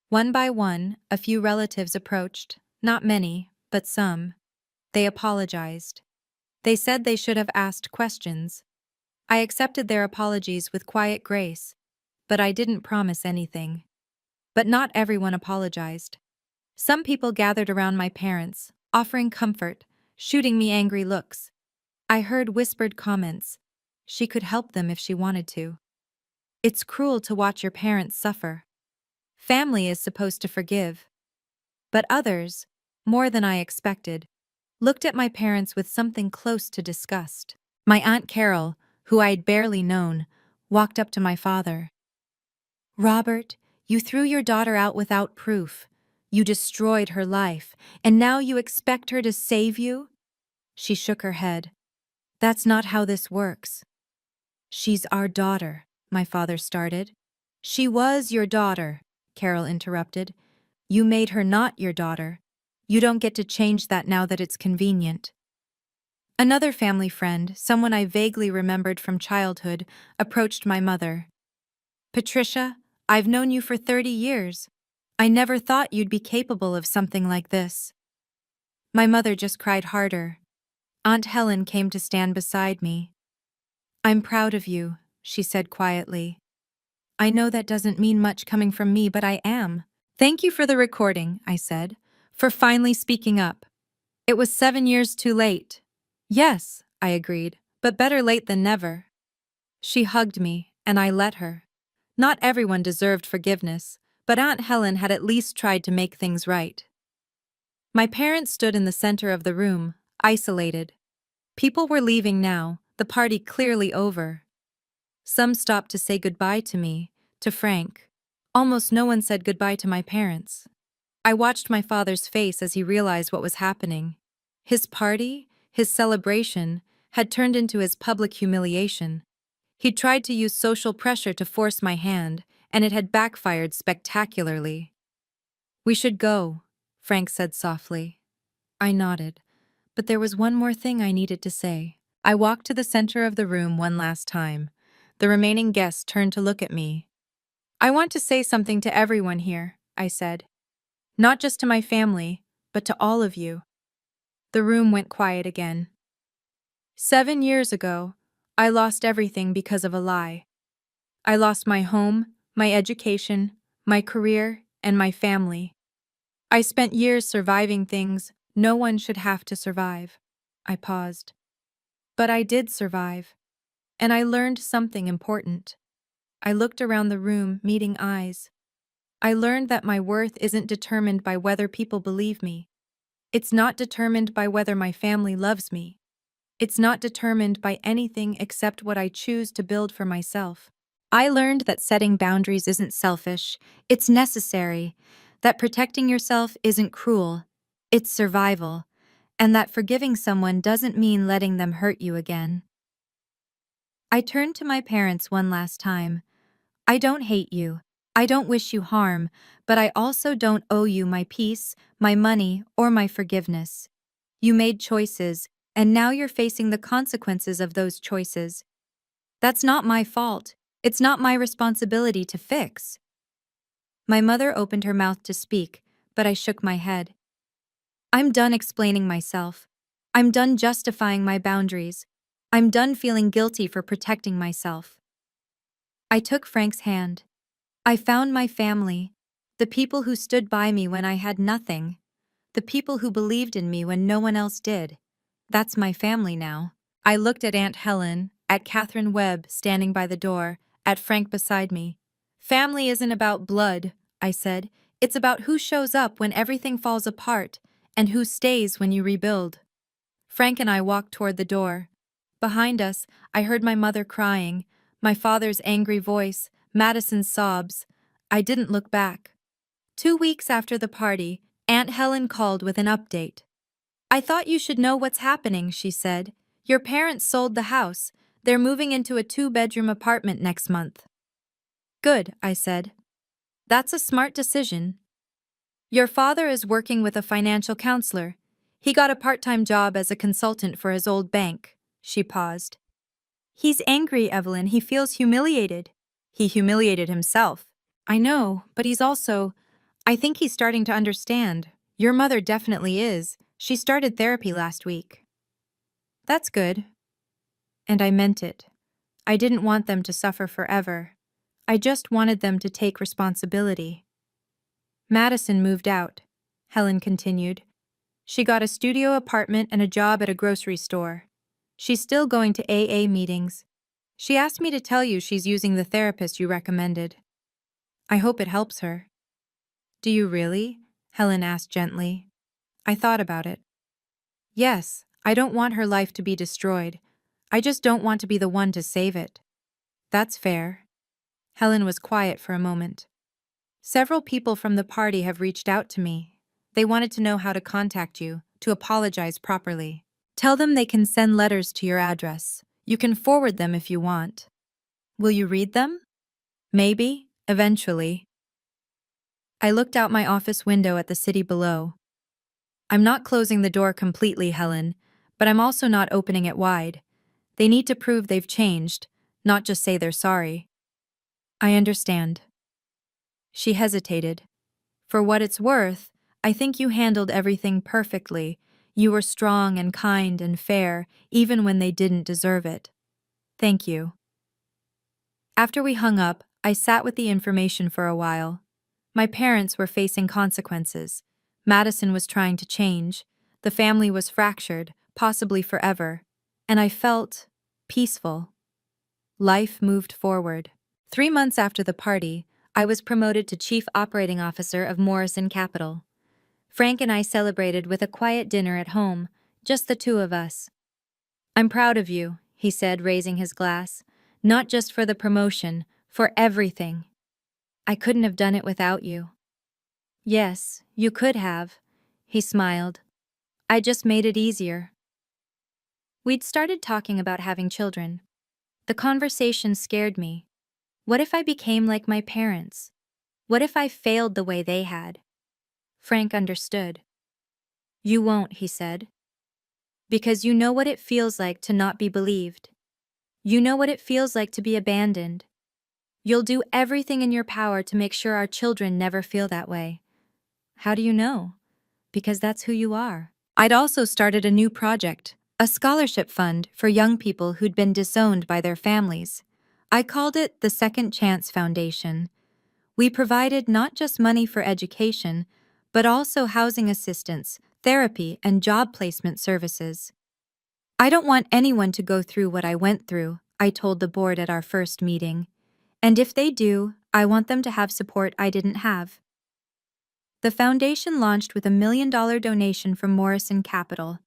One by one, a few relatives approached, not many, but some. They apologized. They said they should have asked questions. I accepted their apologies with quiet grace, but I didn't promise anything. But not everyone apologized. Some people gathered around my parents, offering comfort, shooting me angry looks. I heard whispered comments. She could help them if she wanted to. It's cruel to watch your parents suffer. Family is supposed to forgive. But others, more than I expected, looked at my parents with something close to disgust. My Aunt Carol, who I'd barely known, walked up to my father. "Robert, you threw your daughter out without proof. You destroyed her life, and now you expect her to save you?" She shook her head. "That's not how this works." "She's our daughter," my father started. "She was your daughter," Carol interrupted. "You made her not your daughter. You don't get to change that now that it's convenient." Another family friend, someone I vaguely remembered from childhood, approached my mother. "Patricia, I've known you for 30 years. I never thought you'd be capable of something like this." My mother just cried harder. Aunt Helen came to stand beside me. "I'm proud of you," she said quietly. "I know that doesn't mean much coming from me, but I am." "Thank you for the recording," I said, "for finally speaking up. It was 7 years too late." "Yes," I agreed, "but better late than never." She hugged me, and I let her. Not everyone deserved forgiveness, but Aunt Helen had at least tried to make things right. My parents stood in the center of the room, isolated. People were leaving now, the party clearly over. Some stopped to say goodbye to me, to Frank. Almost no one said goodbye to my parents. I watched my father's face as he realized what was happening. His party, his celebration, had turned into his public humiliation. He'd tried to use social pressure to force my hand, and it had backfired spectacularly. "We should go," Frank said softly. I nodded, but there was one more thing I needed to say. I walked to the center of the room one last time. The remaining guests turned to look at me. "I want to say something to everyone here," I said. "Not just to my family, but to all of you." The room went quiet again. 7 years ago, I lost everything because of a lie. I lost my home, my education, my career, and my family. I spent years surviving things no one should have to survive. I paused. But I did survive. And I learned something important. I looked around the room, meeting eyes. I learned that my worth isn't determined by whether people believe me. It's not determined by whether my family loves me. It's not determined by anything except what I choose to build for myself. I learned that setting boundaries isn't selfish, it's necessary, that protecting yourself isn't cruel, it's survival, and that forgiving someone doesn't mean letting them hurt you again. I turned to my parents one last time. "I don't hate you. I don't wish you harm, but I also don't owe you my peace, my money, or my forgiveness. You made choices, and now you're facing the consequences of those choices. That's not my fault. It's not my responsibility to fix." My mother opened her mouth to speak, but I shook my head. "I'm done explaining myself. I'm done justifying my boundaries. I'm done feeling guilty for protecting myself." I took Frank's hand. I found my family, the people who stood by me when I had nothing, the people who believed in me when no one else did. That's my family now. I looked at Aunt Helen, at Catherine Webb standing by the door, at Frank beside me. "Family isn't about blood," I said. "It's about who shows up when everything falls apart and who stays when you rebuild." Frank and I walked toward the door. Behind us, I heard my mother crying, my father's angry voice, Madison's sobs. I didn't look back. 2 weeks after the party, Aunt Helen called with an update. "I thought you should know what's happening," she said. "Your parents sold the house. They're moving into a 2-bedroom apartment next month." "Good," I said. "That's a smart decision. Your father is working with a financial counselor. He got a part-time job as a consultant for his old bank." She paused. "He's angry, Evelyn. He feels humiliated." "He humiliated himself." "I know, but I think he's starting to understand. Your mother definitely is. She started therapy last week." "That's good." And I meant it. I didn't want them to suffer forever. I just wanted them to take responsibility. "Madison moved out," Helen continued. She got a studio apartment and a job at a grocery store. She's still going to AA meetings. She asked me to tell you she's using the therapist you recommended. I hope it helps her. Do you really? Helen asked gently. I thought about it. Yes, I don't want her life to be destroyed. I just don't want to be the one to save it. That's fair. Helen was quiet for a moment. Several people from the party have reached out to me. They wanted to know how to contact you, to apologize properly. Tell them they can send letters to your address. You can forward them if you want. Will you read them? Maybe, eventually. I looked out my office window at the city below. I'm not closing the door completely, Helen, but I'm also not opening it wide. They need to prove they've changed, not just say they're sorry. I understand. She hesitated. For what it's worth, I think you handled everything perfectly. You were strong and kind and fair, even when they didn't deserve it. Thank you. After we hung up, I sat with the information for a while. My parents were facing consequences. Madison was trying to change. The family was fractured, possibly forever. And I felt peaceful. Life moved forward. 3 months after the party, I was promoted to Chief Operating Officer of Morrison Capital. Frank and I celebrated with a quiet dinner at home, just the two of us. I'm proud of you, he said, raising his glass. Not just for the promotion, for everything. I couldn't have done it without you. Yes, you could have, he smiled. I just made it easier. We'd started talking about having children. The conversation scared me. What if I became like my parents? What if I failed the way they had? Frank understood. You won't, he said. Because you know what it feels like to not be believed. You know what it feels like to be abandoned. You'll do everything in your power to make sure our children never feel that way. How do you know? Because that's who you are. I'd also started a new project, a scholarship fund for young people who'd been disowned by their families. I called it the Second Chance Foundation. We provided not just money for education, but also housing assistance, therapy, and job placement services. I don't want anyone to go through what I went through, I told the board at our first meeting. And if they do, I want them to have support I didn't have. The foundation launched with $1 million donation from Morrison Capital.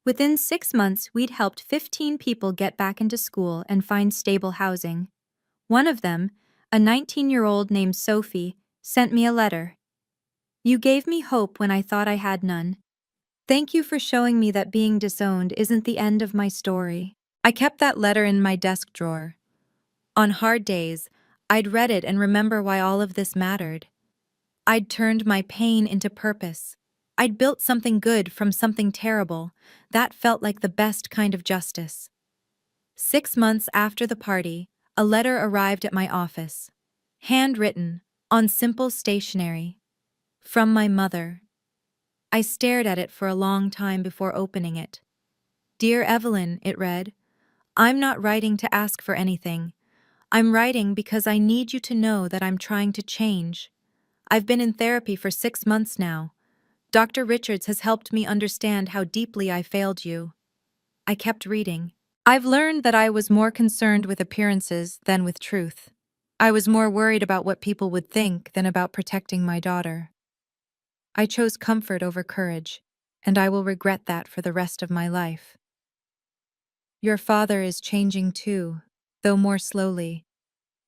Within 6 months, we'd helped 15 people get back into school and find stable housing. One of them, a 19-year-old named Sophie, sent me a letter. You gave me hope when I thought I had none. Thank you for showing me that being disowned isn't the end of my story. I kept that letter in my desk drawer. On hard days, I'd read it and remember why all of this mattered. I'd turned my pain into purpose. I'd built something good from something terrible. That felt like the best kind of justice. 6 months after the party, a letter arrived at my office. Handwritten, on simple stationery. From my mother. I stared at it for a long time before opening it. Dear Evelyn, it read, I'm not writing to ask for anything. I'm writing because I need you to know that I'm trying to change. I've been in therapy for 6 months now. Dr. Richards has helped me understand how deeply I failed you. I kept reading. I've learned that I was more concerned with appearances than with truth. I was more worried about what people would think than about protecting my daughter. I chose comfort over courage, and I will regret that for the rest of my life. Your father is changing too, though more slowly.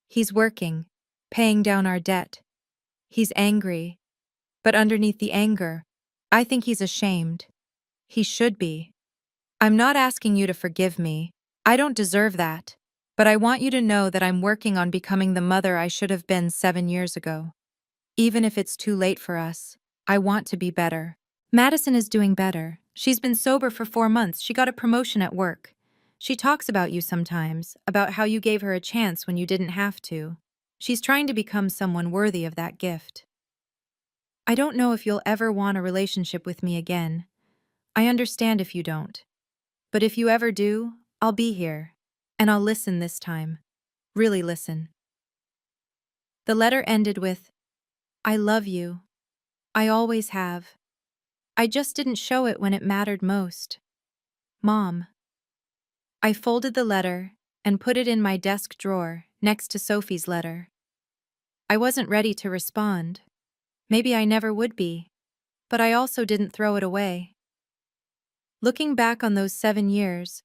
He's working, paying down our debt. He's angry, but underneath the anger, I think he's ashamed. He should be. I'm not asking you to forgive me. I don't deserve that. But I want you to know that I'm working on becoming the mother I should have been 7 years ago. Even if it's too late for us, I want to be better. Madison is doing better. She's been sober for 4 months. She got a promotion at work. She talks about you sometimes, about how you gave her a chance when you didn't have to. She's trying to become someone worthy of that gift. I don't know if you'll ever want a relationship with me again. I understand if you don't. But if you ever do, I'll be here. And I'll listen this time. Really listen. The letter ended with, I love you. I always have. I just didn't show it when it mattered most. Mom. I folded the letter and put it in my desk drawer next to Sophie's letter. I wasn't ready to respond. Maybe I never would be. But I also didn't throw it away. Looking back on those 7 years,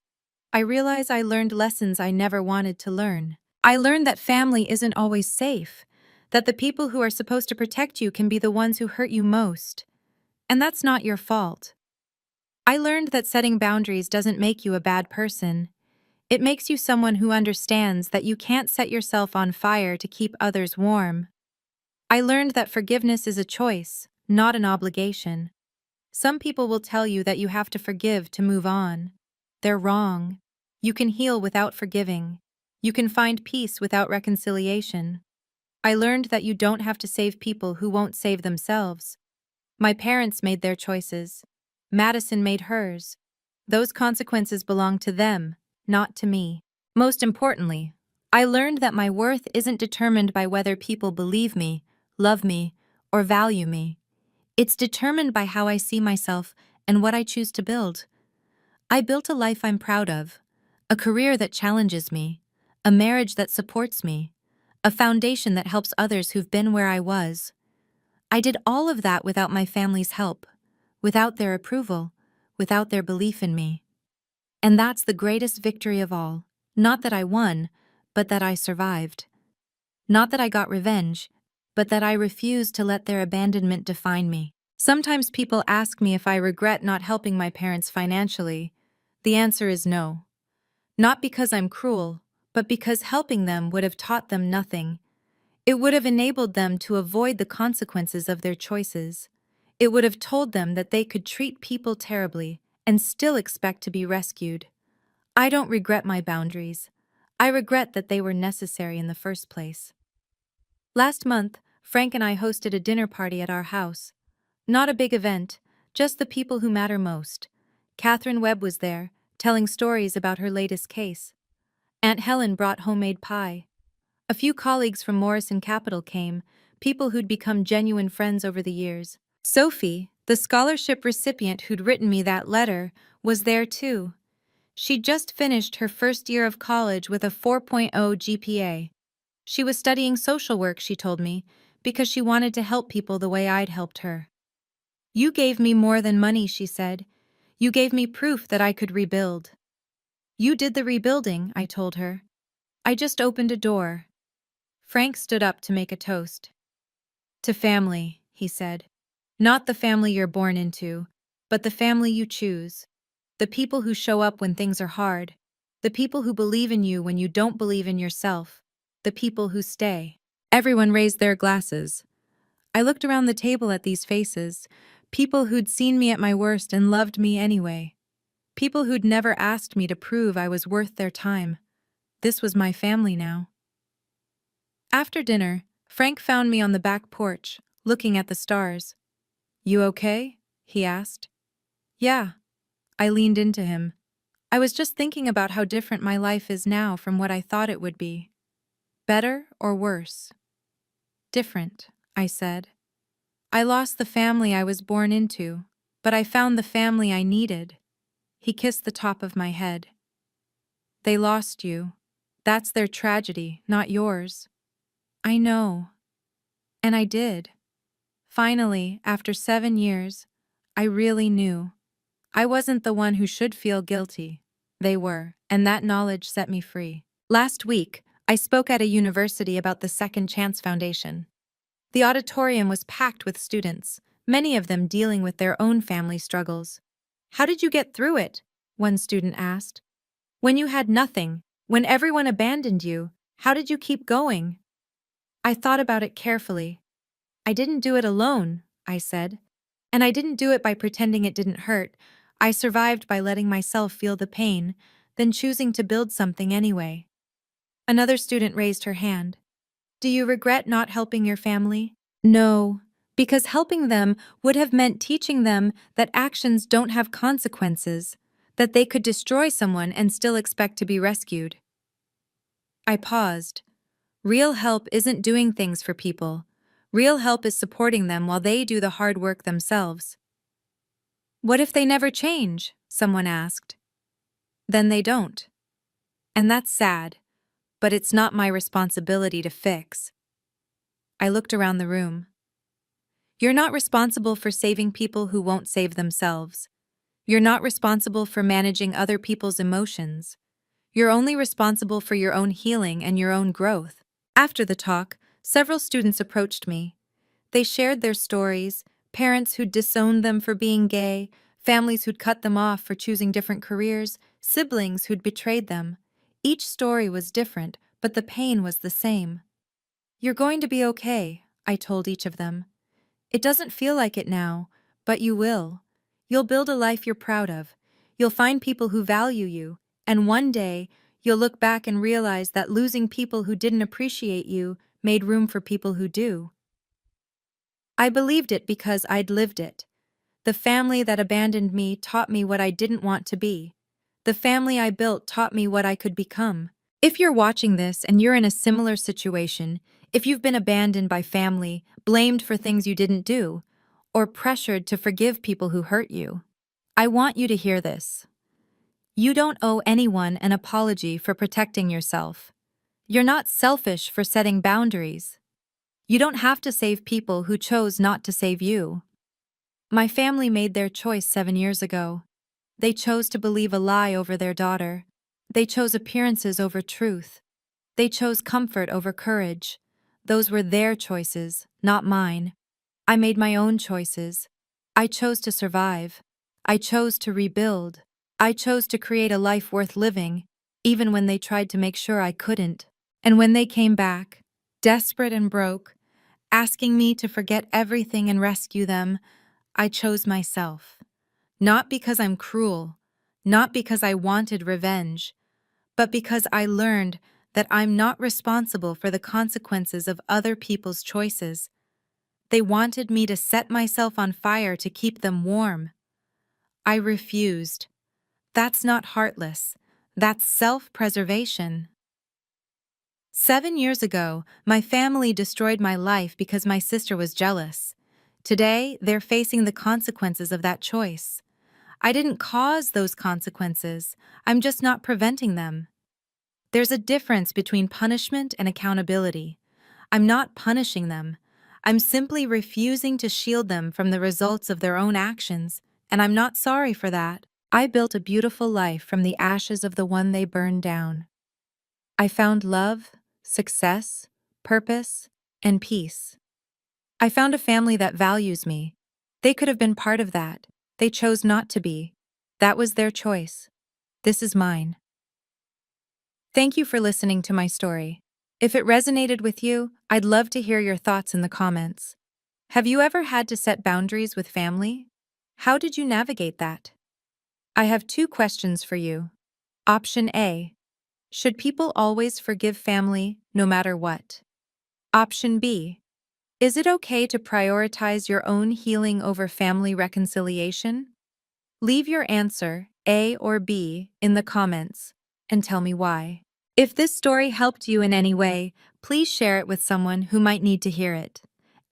I realize I learned lessons I never wanted to learn. I learned that family isn't always safe, that the people who are supposed to protect you can be the ones who hurt you most. And that's not your fault. I learned that setting boundaries doesn't make you a bad person. It makes you someone who understands that you can't set yourself on fire to keep others warm. I learned that forgiveness is a choice, not an obligation. Some people will tell you that you have to forgive to move on. They're wrong. You can heal without forgiving. You can find peace without reconciliation. I learned that you don't have to save people who won't save themselves. My parents made their choices. Madison made hers. Those consequences belong to them, not to me. Most importantly, I learned that my worth isn't determined by whether people believe me, love me, or value me. It's determined by how I see myself and what I choose to build. I built a life I'm proud of, a career that challenges me, a marriage that supports me, a foundation that helps others who've been where I was. I did all of that without my family's help, without their approval, without their belief in me. And that's the greatest victory of all. Not that I won, but that I survived. Not that I got revenge, but that I refused to let their abandonment define me. Sometimes people ask me if I regret not helping my parents financially. The answer is no. Not because I'm cruel, but because helping them would have taught them nothing. It would have enabled them to avoid the consequences of their choices. It would have told them that they could treat people terribly and still expect to be rescued. I don't regret my boundaries. I regret that they were necessary in the first place. Last month, Frank and I hosted a dinner party at our house. Not a big event, just the people who matter most. Catherine Webb was there, telling stories about her latest case. Aunt Helen brought homemade pie. A few colleagues from Morrison Capital came, people who'd become genuine friends over the years. Sophie, the scholarship recipient who'd written me that letter, was there too. She'd just finished her first year of college with a 4.0 GPA. She was studying social work, she told me, because she wanted to help people the way I'd helped her. You gave me more than money, she said. You gave me proof that I could rebuild. You did the rebuilding, I told her. I just opened a door. Frank stood up to make a toast. To family, he said. Not the family you're born into, but the family you choose. The people who show up when things are hard. The people who believe in you when you don't believe in yourself. The people who stay. Everyone raised their glasses. I looked around the table at these faces, people who'd seen me at my worst and loved me anyway. People who'd never asked me to prove I was worth their time. This was my family now. After dinner, Frank found me on the back porch, looking at the stars. You okay? He asked. Yeah. I leaned into him. I was just thinking about how different my life is now from what I thought it would be. Better or worse? Different, I said. I lost the family I was born into, but I found the family I needed. He kissed the top of my head. They lost you. That's their tragedy, not yours. I know. And I did. Finally, after 7 years, I really knew. I wasn't the one who should feel guilty. They were, and that knowledge set me free. Last week, I spoke at a university about the Second Chance Foundation. The auditorium was packed with students, many of them dealing with their own family struggles. How did you get through it? One student asked. When you had nothing, when everyone abandoned you, how did you keep going? I thought about it carefully. I didn't do it alone, I said. And I didn't do it by pretending it didn't hurt. I survived by letting myself feel the pain, then choosing to build something anyway. Another student raised her hand. Do you regret not helping your family? No, because helping them would have meant teaching them that actions don't have consequences, that they could destroy someone and still expect to be rescued. I paused. Real help isn't doing things for people. Real help is supporting them while they do the hard work themselves. What if they never change? Someone asked. Then they don't. And that's sad, but it's not my responsibility to fix. I looked around the room. You're not responsible for saving people who won't save themselves. You're not responsible for managing other people's emotions. You're only responsible for your own healing and your own growth. After the talk, several students approached me. They shared their stories, parents who'd disowned them for being gay, families who'd cut them off for choosing different careers, siblings who'd betrayed them. Each story was different, but the pain was the same. You're going to be okay, I told each of them. It doesn't feel like it now, but you will. You'll build a life you're proud of. You'll find people who value you, and one day, you'll look back and realize that losing people who didn't appreciate you made room for people who do. I believed it because I'd lived it. The family that abandoned me taught me what I didn't want to be. The family I built taught me what I could become. If you're watching this and you're in a similar situation, if you've been abandoned by family, blamed for things you didn't do, or pressured to forgive people who hurt you, I want you to hear this. You don't owe anyone an apology for protecting yourself. You're not selfish for setting boundaries. You don't have to save people who chose not to save you. My family made their choice 7 years ago. They chose to believe a lie over their daughter. They chose appearances over truth. They chose comfort over courage. Those were their choices, not mine. I made my own choices. I chose to survive. I chose to rebuild. I chose to create a life worth living, even when they tried to make sure I couldn't. And when they came back, desperate and broke, asking me to forget everything and rescue them, I chose myself. Not because I'm cruel, not because I wanted revenge, but because I learned that I'm not responsible for the consequences of other people's choices. They wanted me to set myself on fire to keep them warm. I refused. That's not heartless. That's self-preservation. 7 years ago, my family destroyed my life because my sister was jealous. Today, they're facing the consequences of that choice. I didn't cause those consequences. I'm just not preventing them. There's a difference between punishment and accountability. I'm not punishing them. I'm simply refusing to shield them from the results of their own actions, and I'm not sorry for that. I built a beautiful life from the ashes of the one they burned down. I found love, success, purpose, and peace. I found a family that values me. They could have been part of that. They chose not to be. That was their choice. This is mine. Thank you for listening to my story. If it resonated with you, I'd love to hear your thoughts in the comments. Have you ever had to set boundaries with family? How did you navigate that? I have 2 questions for you. Option A. Should people always forgive family, no matter what? Option B. Is it okay to prioritize your own healing over family reconciliation? Leave your answer, A or B, in the comments, and tell me why. If this story helped you in any way, please share it with someone who might need to hear it.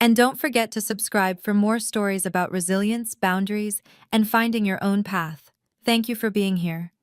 And don't forget to subscribe for more stories about resilience, boundaries, and finding your own path. Thank you for being here.